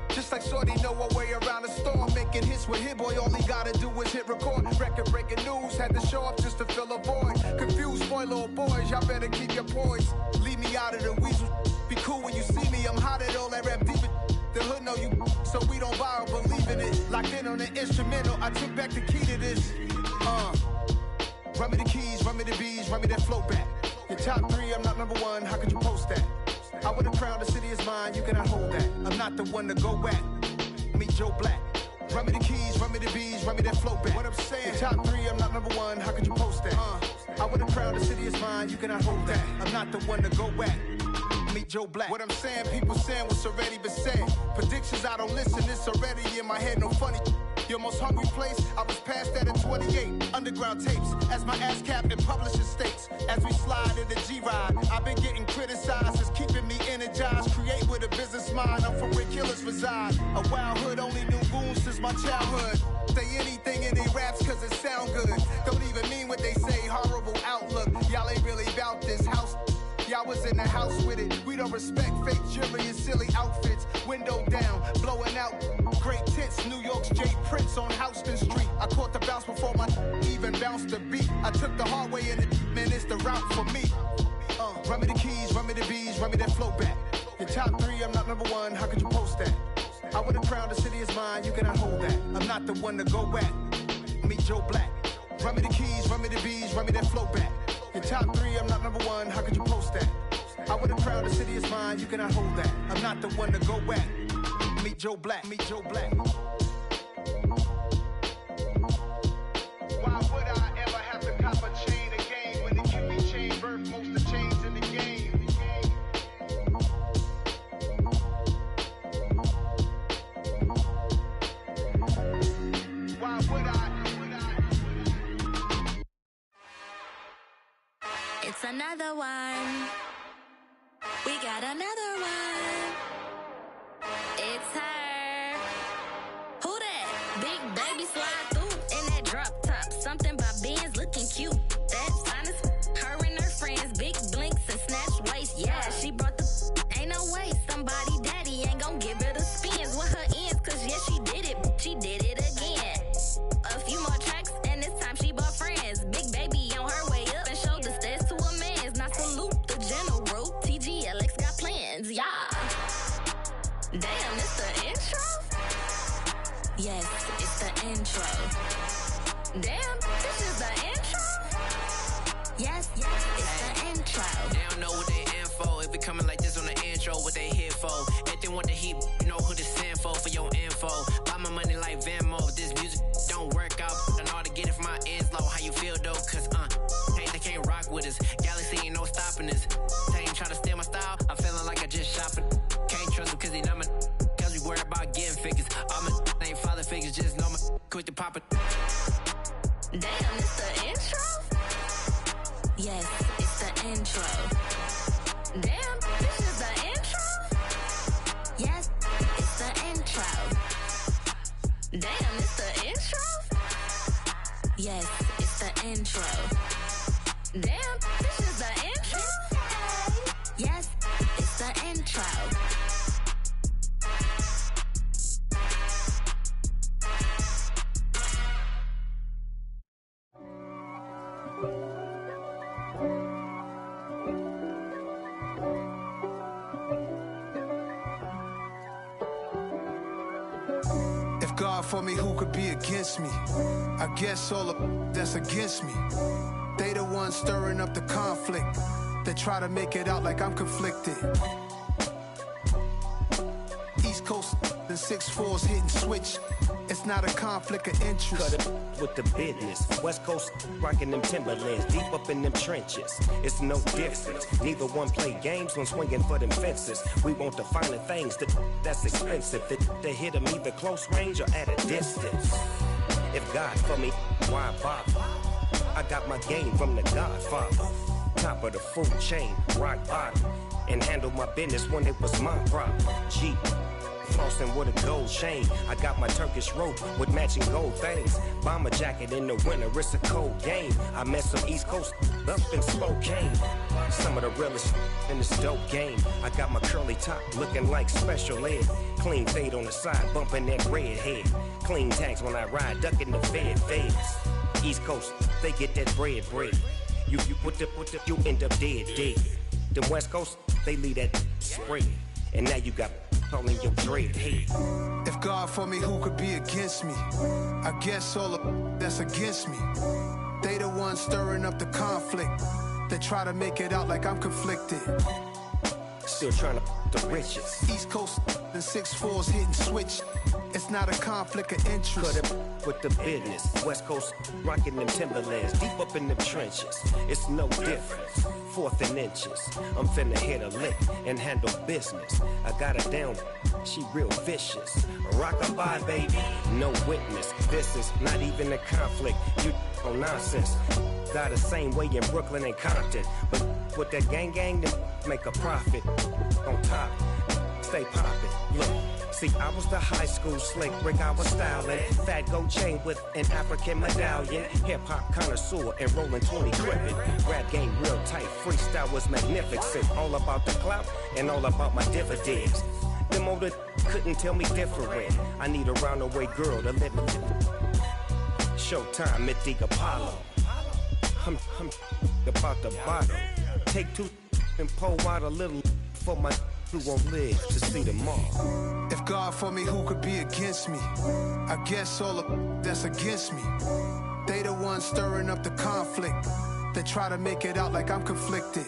Just like Shorty know her way around the storm. Making hits with Hit Boy, all he gotta do is hit record. Record-breaking news, had to show up just to fill a void. Confused, spoiled little boys, y'all better keep your poise. Leave me out of the weasel. Be cool when you see me, I'm hot at all that rap deep. The hood know you, so we don't borrow, believe in it. Locked in on the instrumental, I took back the key to this. Run me the keys, run me the bees, run me that flow back. Your top three, I'm not number one, how could you post that? I would have crowned the city is mine, you cannot hold that. I'm not the one to go at. Meet Joe Black. Run me the keys, run me the bees, run me that flow back. What I'm saying, your top three, I'm not number one, how could you post that? I would have crowned the city is mine, you cannot hold that. I'm not the one to go at. Meet Joe Black. What I'm saying, people saying what's already been said. Predictions, I don't listen, it's already in my head, no funny. Your most hungry place, I was past that at 28. Underground tapes, as my ass cap in publishing states. As we slide in the G-Ride, I've been getting criticized, it's keeping me energized. Create with a business mind, I'm from where killers reside. A wild hood, only knew goons since my childhood. Say anything in they raps cause it sound good. Don't even mean what they say, horrible outlook. Y'all ain't really about this house. Y'all was in the house with it. We don't respect fake jewelry and silly outfits. Window down, blowing out. Great tits, New York's J. Prince on Houston Street. I caught the bounce before my even bounced the beat. I took the hard way and man, it's the route for me. Run me the keys, run me the bees, run me that flow back. Your top 3, I'm not number 1, how could you post that? I would've crowned the city is mine, you cannot hold that. I'm not the one to go at. Meet Joe Black. Run me the keys, run me the bees, run me that flow back. Your top 3, I'm not number 1, how could you post that? I would've crowned the city is mine, you cannot hold that. I'm not the one to go at. Meet Joe Black, meet Joe Black. Why would I ever have to cop a chain again when it can be chain birth most of chains in the game? Why would I? It's another one. We got another one. It's her. Who that? Big baby slide through in that drop top. Something by Benz looking cute. That's honest. Her and her friends, big blinks and snatch waist. Yeah, she brought the. Ain't no way somebody daddy ain't gon' give her the spins with her ends. Cause yeah, she did it. She did it again. A few more tracks and this time she bought friends. Big baby on her way up and showed the stairs to a man's. Now salute the general. TGLX got plans, yeah. Damn, it's the intro? Yes, it's the intro. Damn, this is the intro? Yes, it's the intro. They don't know what they in for. If it coming like this on the intro, what they here for? If they want the heat, you know who to send for your info. Buy my money like Venmo. This music don't work out. I know how to get it from my ends low. How you feel though? Cause they can't rock with us. Galaxy ain't no stopping us. They ain't try to steal my style. I'm feeling like I just shopping. Can't trust them cause they not my. Cause we worried about getting figures. All my ain't father figures. Just know my quick to pop it. Damn, it's the intro? Yes, it's the intro. Damn, this is the intro? Yes, it's the intro. Damn, it's the intro? Yes, it's the intro. Damn, this is the intro? Yes, it's the intro. God for me, who could be against me? I guess all of that's against me. They the ones stirring up the conflict. They try to make it out like I'm conflicted. East Coast and 6'4's hitting switch. It's not a conflict of interest. Cut it with the business. West Coast rocking them Timberlands, deep up in them trenches. It's no difference. Neither one play games when swinging for them fences. We want the finer things that's expensive. They hit them either close range or at a distance. If God for me, why bother? I got my game from the Godfather. Top of the food chain, rock bottom. And handle my business when it was my problem. Jeep. Flossing with a gold chain. I got my Turkish rope with matching gold things. Bomber jacket in the winter, it's a cold game. I met some East Coast up in Spokane. Some of the realest in this dope game. I got my curly top looking like special ed. Clean fade on the side, bumping that red head. Clean tags when I ride, ducking the feds. East Coast, they get that bread. You put the, you end up dead. Them West Coast, they leave that spread. And now you got calling your dread head. If God for me, who could be against me? I guess all of that's against me. They the ones stirring up the conflict. They try to make it out like I'm conflicted. Still trying to the riches. East Coast and 6'4's hitting switch. It's not a conflict of interest. Cut it with the business. West Coast rocking them Timberlands, deep up in them trenches. It's no difference. 4th and inches. I'm finna hit a lick and handle business. I got her down, she real vicious. Rock-a-bye, baby, no witness. This is not even a conflict. You on nonsense. Got the same way in Brooklyn and Compton. But with that gang, then make a profit. On top, stay poppin'. Look. See, I was the high school slick Rick, I was styling. Fat gold chain with an African medallion. Hip-hop connoisseur and rolling 20 crippin'. Rap game real tight, freestyle was magnificent. All about the clout and all about my dividends. Them older couldn't tell me different. I need a roundaway girl to let me. Showtime, Mythic Apollo. I'm about the bottle. Take 2 and pour out a little for my who won't live to see tomorrow. If God for me, who could be against me? I guess all the that's against me. They the ones stirring up the conflict. They try to make it out like I'm conflicted.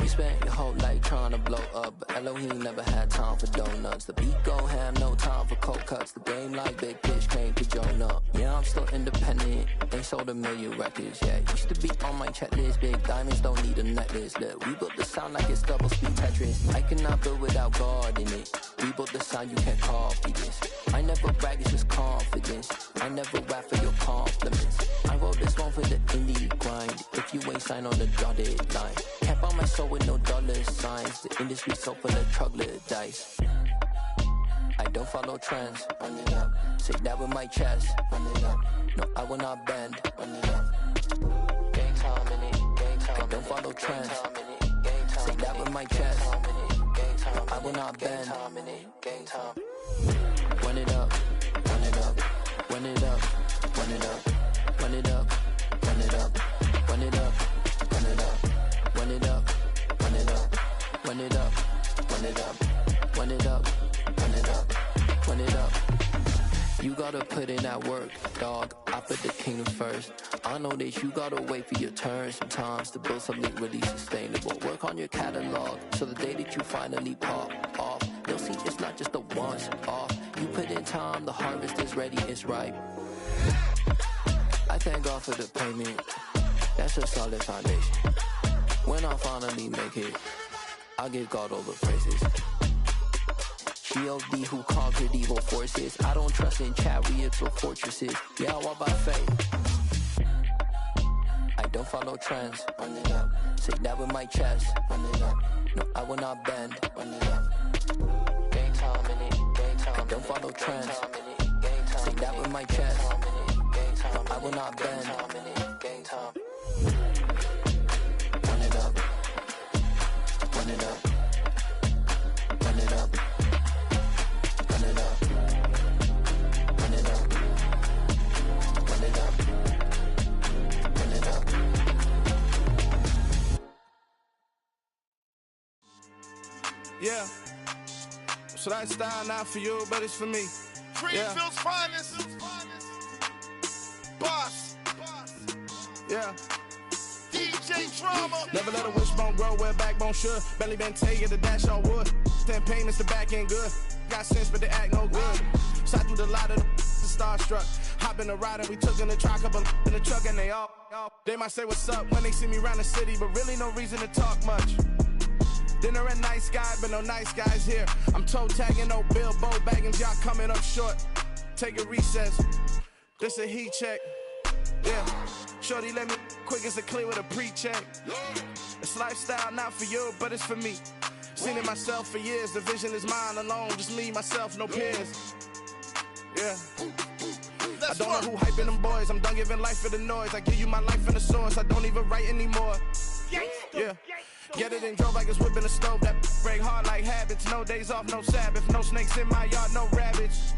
You spent your whole life trying to blow up, but Elohim never had time for donuts. The beat go ham, no time for cold cuts. The game like Big Fish came to join up. Yeah, I'm still independent, ain't sold 1 million records yet. Used to be on my checklist, big diamonds don't need a necklace. Look, we built the sound like it's double speed Tetris. I cannot build without God in it. We built the sound, you can't copy this. I never brag, it's just confidence. I never rap for your compliments. I wrote this one for the indie grind. If you ain't signed on the dotted line, can't buy my soul with no dollar signs. The industry so full of troglodytes. I don't follow trends. Run it up. Say that with my chest. Run it up. No, I will not bend. Run it up. Gang time in it. Gang time. I don't follow trends. Say that with my chest. No, I will not bend. Gang time. Run it up. Run it up. Run it up. Run it up. Run it up. Run it up. Run it up. Run it up. Run it up. Run it up. Run it up. Run it up. Run it up. Run it up. Run it up. You gotta put in that work, dog. I put the kingdom first. I know that you gotta wait for your turn sometimes to build something really sustainable. Work on your catalog, so the day that you finally pop off, you'll see it's not just a once off. You put in time, the harvest is ready, it's ripe. I thank God for the payment. That's a solid foundation. When I finally make it, I'll give God all the praises. G.O.D. who conquered evil forces. I don't trust in chariots or fortresses. Yeah, I walk by faith. I don't follow trends. Run it up. Say that with my chest. Run it up. No, I will not bend. Run it up. Gang time in it. Gang time. I don't follow trends. Say that with my chest. No, I will not bend. Gang time. Run it up. Run it up. Run it up. Run it up. Run it up. Run it up. Run it up. Yeah. So that style not for you, but it's for me. Greenfield's finest. Boss. Yeah. DJ Drama. Never let a wishbone grow where backbone should. Belly been taking the dash all wood. 10 payments, the back end good. Got sense, but they act no good. Shot through the lot of the starstruck. Hop in the ride and we took in the truck, couple in the truck, and they all. They might say what's up when they see me around the city, but really no reason to talk much. Dinner at nice guy, but no nice guys here. I'm toe tagging, no Bilbo Baggins, y'all coming up short. Take a recess. This a heat check. Yeah. Shorty let me quick as a clear with a pre-check. It's lifestyle not for you, but it's for me. Seen it myself for years. The vision is mine alone. Just me, myself, no peers. Yeah. I don't know who hyping them boys. I'm done giving life for the noise. I give you my life in the source. I don't even write anymore. Yeah. Get it and drove like it's whipping a stove. That break hard like habits. No days off, no Sabbath. No snakes in my yard, no rabbits.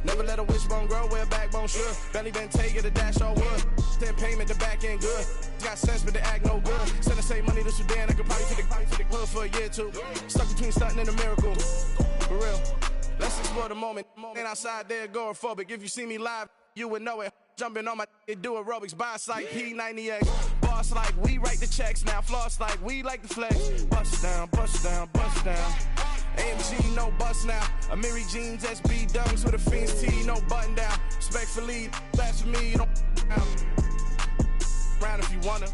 Never let a wishbone grow where backbone should. Belly been taking the dash all wood. 10 payment, the back end good. Got sense, but they act no good. Send and save money to Sudan. I could probably take the hood for a year or two. Stuck between stunting and a miracle. For real. Let's explore the moment. Ain't outside there agoraphobic. If you see me live, you would know it. Jumping on my do aerobics, boss like P90X. Boss like we write the checks now. Floss like we like the flex. Bust down, bust down, bust down. AMG, no bust now. Amiri jeans, SB dunks with a Fiends T, no button down. Respectfully, that's for me, you don't round if you wanna.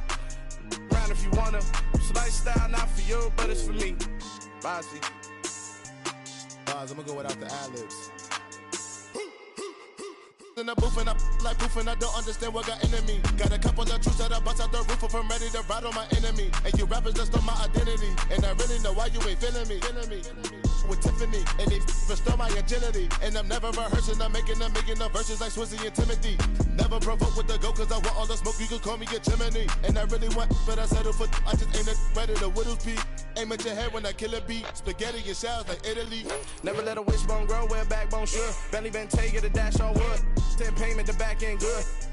Round if you wanna. It's lifestyle not for you, but it's for me. Bossy. Boz, I'm gonna go without the ad-libs. In the booth and I like proof and I don't understand what got into me. Got a couple of truths that I bust out the roof if I'm ready to ride on my enemy. And you rappers just stole my identity, and I really know why you ain't feeling me. With Tiffany, and they restore my agility. And I'm never rehearsing, I'm making them verses like Swizzy and Timothy. Never provoke with the go, cause I want all the smoke, you can call me a chimney. And I really want, but I settle for, I just ain't ready to whittles peak. Aim at your head when I kill a beat. Spaghetti and shells like Italy. Never let a wishbone grow where backbone should. Belly been taking the dash all wood. 10 payment, the back end good.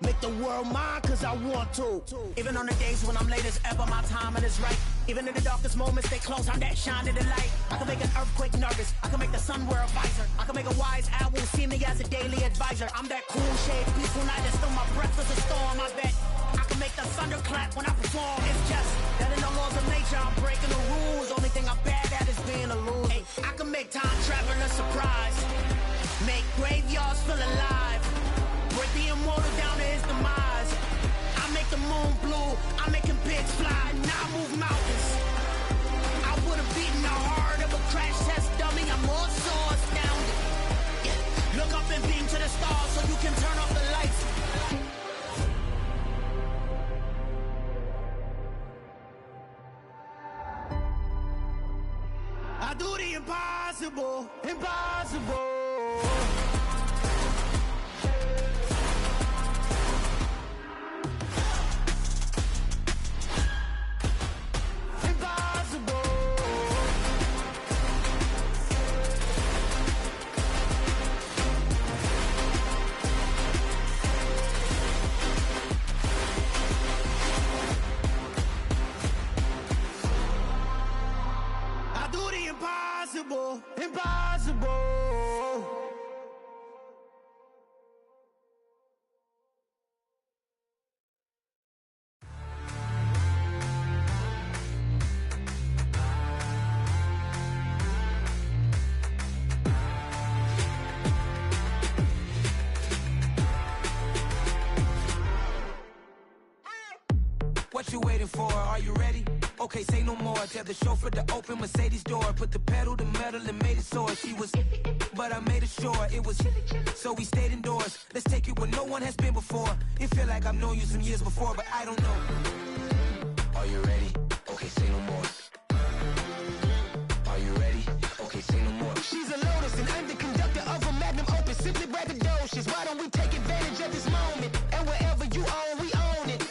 Make the world mine, cause I want to. Even on the days when I'm late as ever, my timing is right. Even in the darkest moments, stay close, I'm that shine in the light. I can make an earthquake nervous, I can make the sun wear a visor. I can make a wise owl see me as a daily advisor. I'm that cool shade, peaceful night that still my breath is a storm, I bet. I can make the thunder clap when I perform. It's just that in the laws of nature, I'm breaking the rules. Only thing I'm bad at is being a loser. Hey, I can make time travel a surprise. Make graveyards feel alive. Break the immortal down to his demise. I make the moon blue, I'm making pigs fly. Now I move mountains. I would've beaten the heart of a crash test dummy. I'm more so astounded. Yeah. Look up and beam to the stars so you can turn off the lights. I do the impossible, impossible. Impossible, impossible. What you waiting for? Are you ready? Okay, say no more. Tell the chauffeur to open Mercedes door. Put the pedal to metal and made it soar. She was, but I made it sure it was. So we stayed indoors. Let's take it where no one has been before. It feel like I've known you some years before, but I don't know. Are you ready? Okay, say no more. Are you ready? Okay, say no more. She's a Lotus and I'm the conductor of a magnum opus. Simply braggadocious. Why don't we take advantage of this moment? And wherever you own, we own it.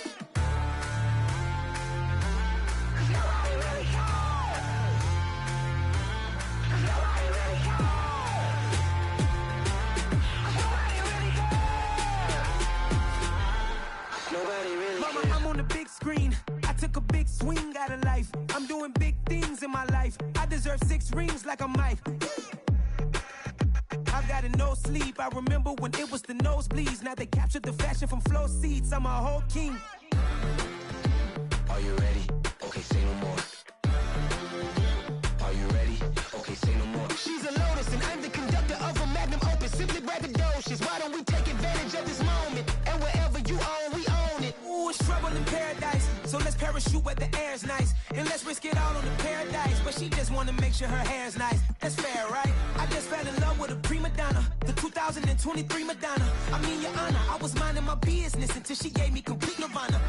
I'm on the big screen. I took a big swing out of life. I'm doing big things in my life. I deserve 6 rings like a Mike. I've got no sleep. I remember when it was the nosebleeds. Now they captured the fashion from flow seats. I'm a whole king. Are you ready? Okay, say no more. Are you ready? Okay, say no more. She's a Lotus and I'm the conductor of a magnum opus. Simply braggadocious. Why don't we take advantage of this moment? And wherever you own, we own it. Ooh, it's trouble in paradise. So let's parachute where the air's nice. And let's risk it all on the paradise. But she just wanna make sure her hair's nice. That's fair, right? I just fell in love with a prima donna. The 2023 Madonna. I mean, your honor, I was minding my business until she gave me complete nirvana.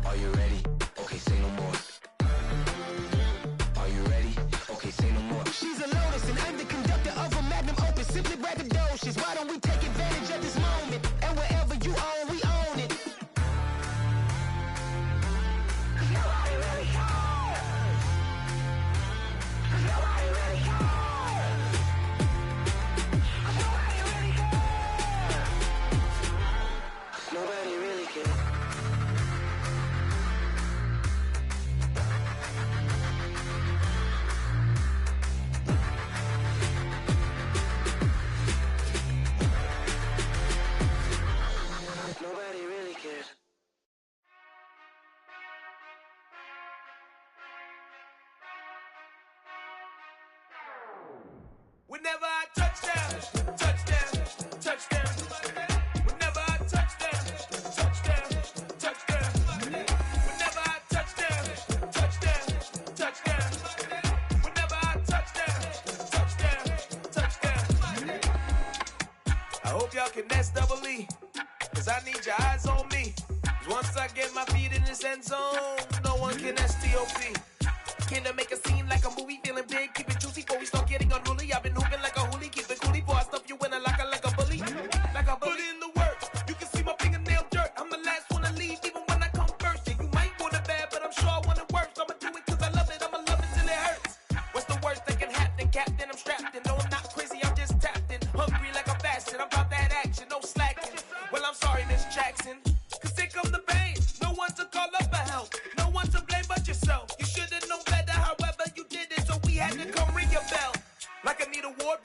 Are you ready? Okay, say no more. Are you ready? Okay, say no more. She's a Lotus and I'm the conductor of a magnum opus. Simply braggadocious. Why don't we take advantage of this moment? And wherever you own, we own it. Nobody really cares. Nobody really cares. Nobody really cares. Nobody really cares. Nobody really cares. Whenever I touch down, touchdown, touchdown. Whenever I touch down, touchdown, touchdown. Whenever I touch down, touchdown, touchdown. Whenever I touch down, touchdown, touchdown. I hope y'all can S-double-E, cause I need your eyes on me. Cause once I get my feet in this end zone, no one can S-T-O-P. Can I make a scene like a movie, feeling big, keep it juicy before we start getting unruly. I've been hooping like a hoolie, keep it coolie before I stuff you in a locker like a bully. Like a bully. Put in the work, you can see my fingernail dirt. I'm the last one to leave, even when I come first. Yeah, you might want it bad, but I'm sure I want it worse. I'ma do it cause I love it, I'ma love it till it hurts. What's the worst that can happen, Captain? I'm strapped in, no I'm not crazy, I'm just tapped in. Hungry like I'm fasting, I'm about that action, no slacking. Well I'm sorry, Miss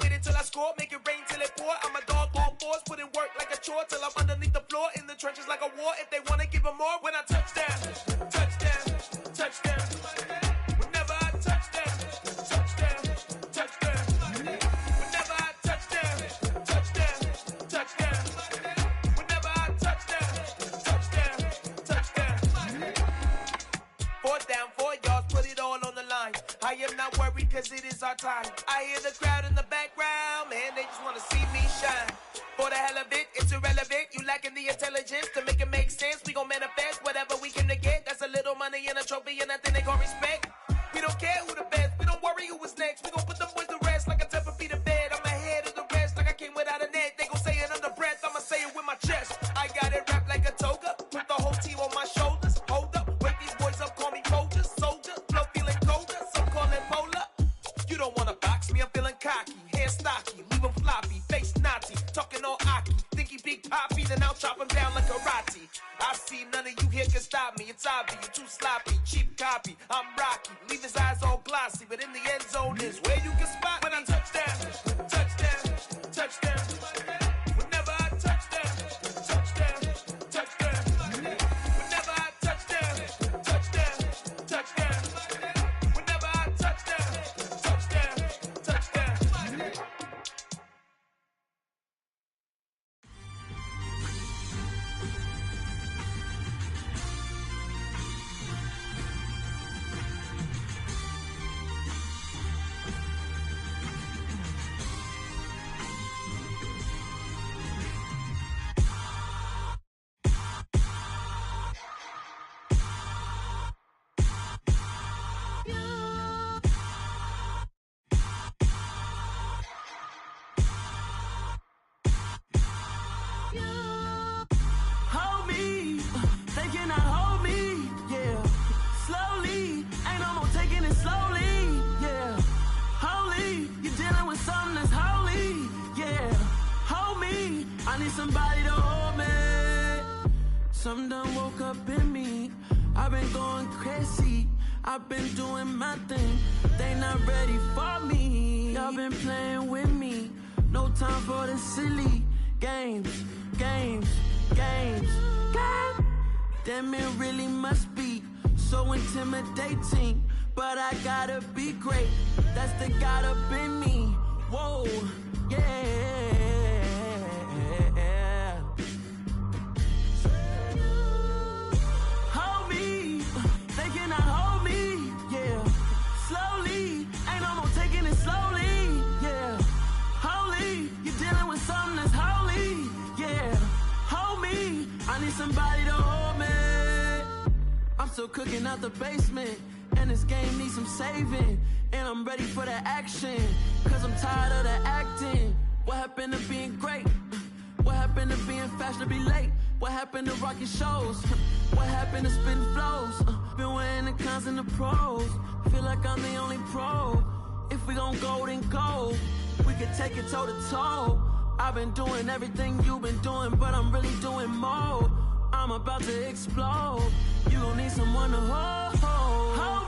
waiting till I score, make it rain till it pour. I'm a dog on force, put in work like a chore till I'm underneath the floor, in the trenches like a war. If they wanna give them more, when I touch down, touchdown, touchdown. Whenever I touch down, touchdown, touchdown. Whenever I touch down, touchdown, touchdown. Whenever I touch down, touchdown, touchdown. 4th down, 4 yards, put it all on the line. I am not worried cause it is our time. I hear the crowd in the background, man, they just wanna see me shine. For the hell of it, it's irrelevant. You lacking the intelligence to make it make sense. We gon' manifest whatever we came to get. That's a little money and a trophy and nothing they gon' respect. We don't care who the best, we don't worry who was next. We gon' put them boys to rest like a 10 feet of bed. I'm ahead of the rest like I came without a net. They gon' say it under breath, I'ma say it with my chest. I got it wrapped like a toga, put the whole team on my shoulders. Hold up, wake these boys up, call me Folger, soldier. Flow feeling colder, some call it polar. You don't wanna box me, I'm feeling cocky. Hair stocky, leave him floppy, face naughty. Talking all aki, think he big poppy, then I'll chop him down like karate. I see none of you here can stop me. It's obvious, you too sloppy, cheap copy. I'm Rocky, leave his eyes all glossy, but in the end zone is where you can spot when I touch down, touchdown, touchdown. Whenever I touch down, touchdown, touchdown. Whenever I touch down, touchdown, touchdown. Whenever I touch down, touchdown, touchdown. Hold me, they cannot hold me, yeah. Slowly, ain't no more taking it slowly, yeah. Holy, you're dealing with something that's holy, yeah. Hold me, I need somebody to hold me. Something done woke up in me, I've been going crazy. I've been doing my thing, they not ready for me. Y'all been playing with me, no time for the silly games, games, games, games. Damn, it really must be so intimidating, but I gotta be great, that's the God up in me. Whoa, yeah. Hold me, they cannot hold me, yeah. Slowly, ain't no more taking it slowly, yeah. Holy, you're dealing with something that's holy, yeah. Hold me, I need somebody to hold me. I'm still cooking out the basement, and this game needs some saving. And I'm ready for the action, cause I'm tired of the acting. What happened to being great? What happened to being fashionably late? What happened to rocking shows? What happened to spitting flows? Been wearing the cons and the pros. Feel like I'm the only pro. If we gon' go, then go. We could take it toe to toe. I've been doing everything you've been doing, but I'm really doing more. I'm about to explode. You gon' need someone to hold.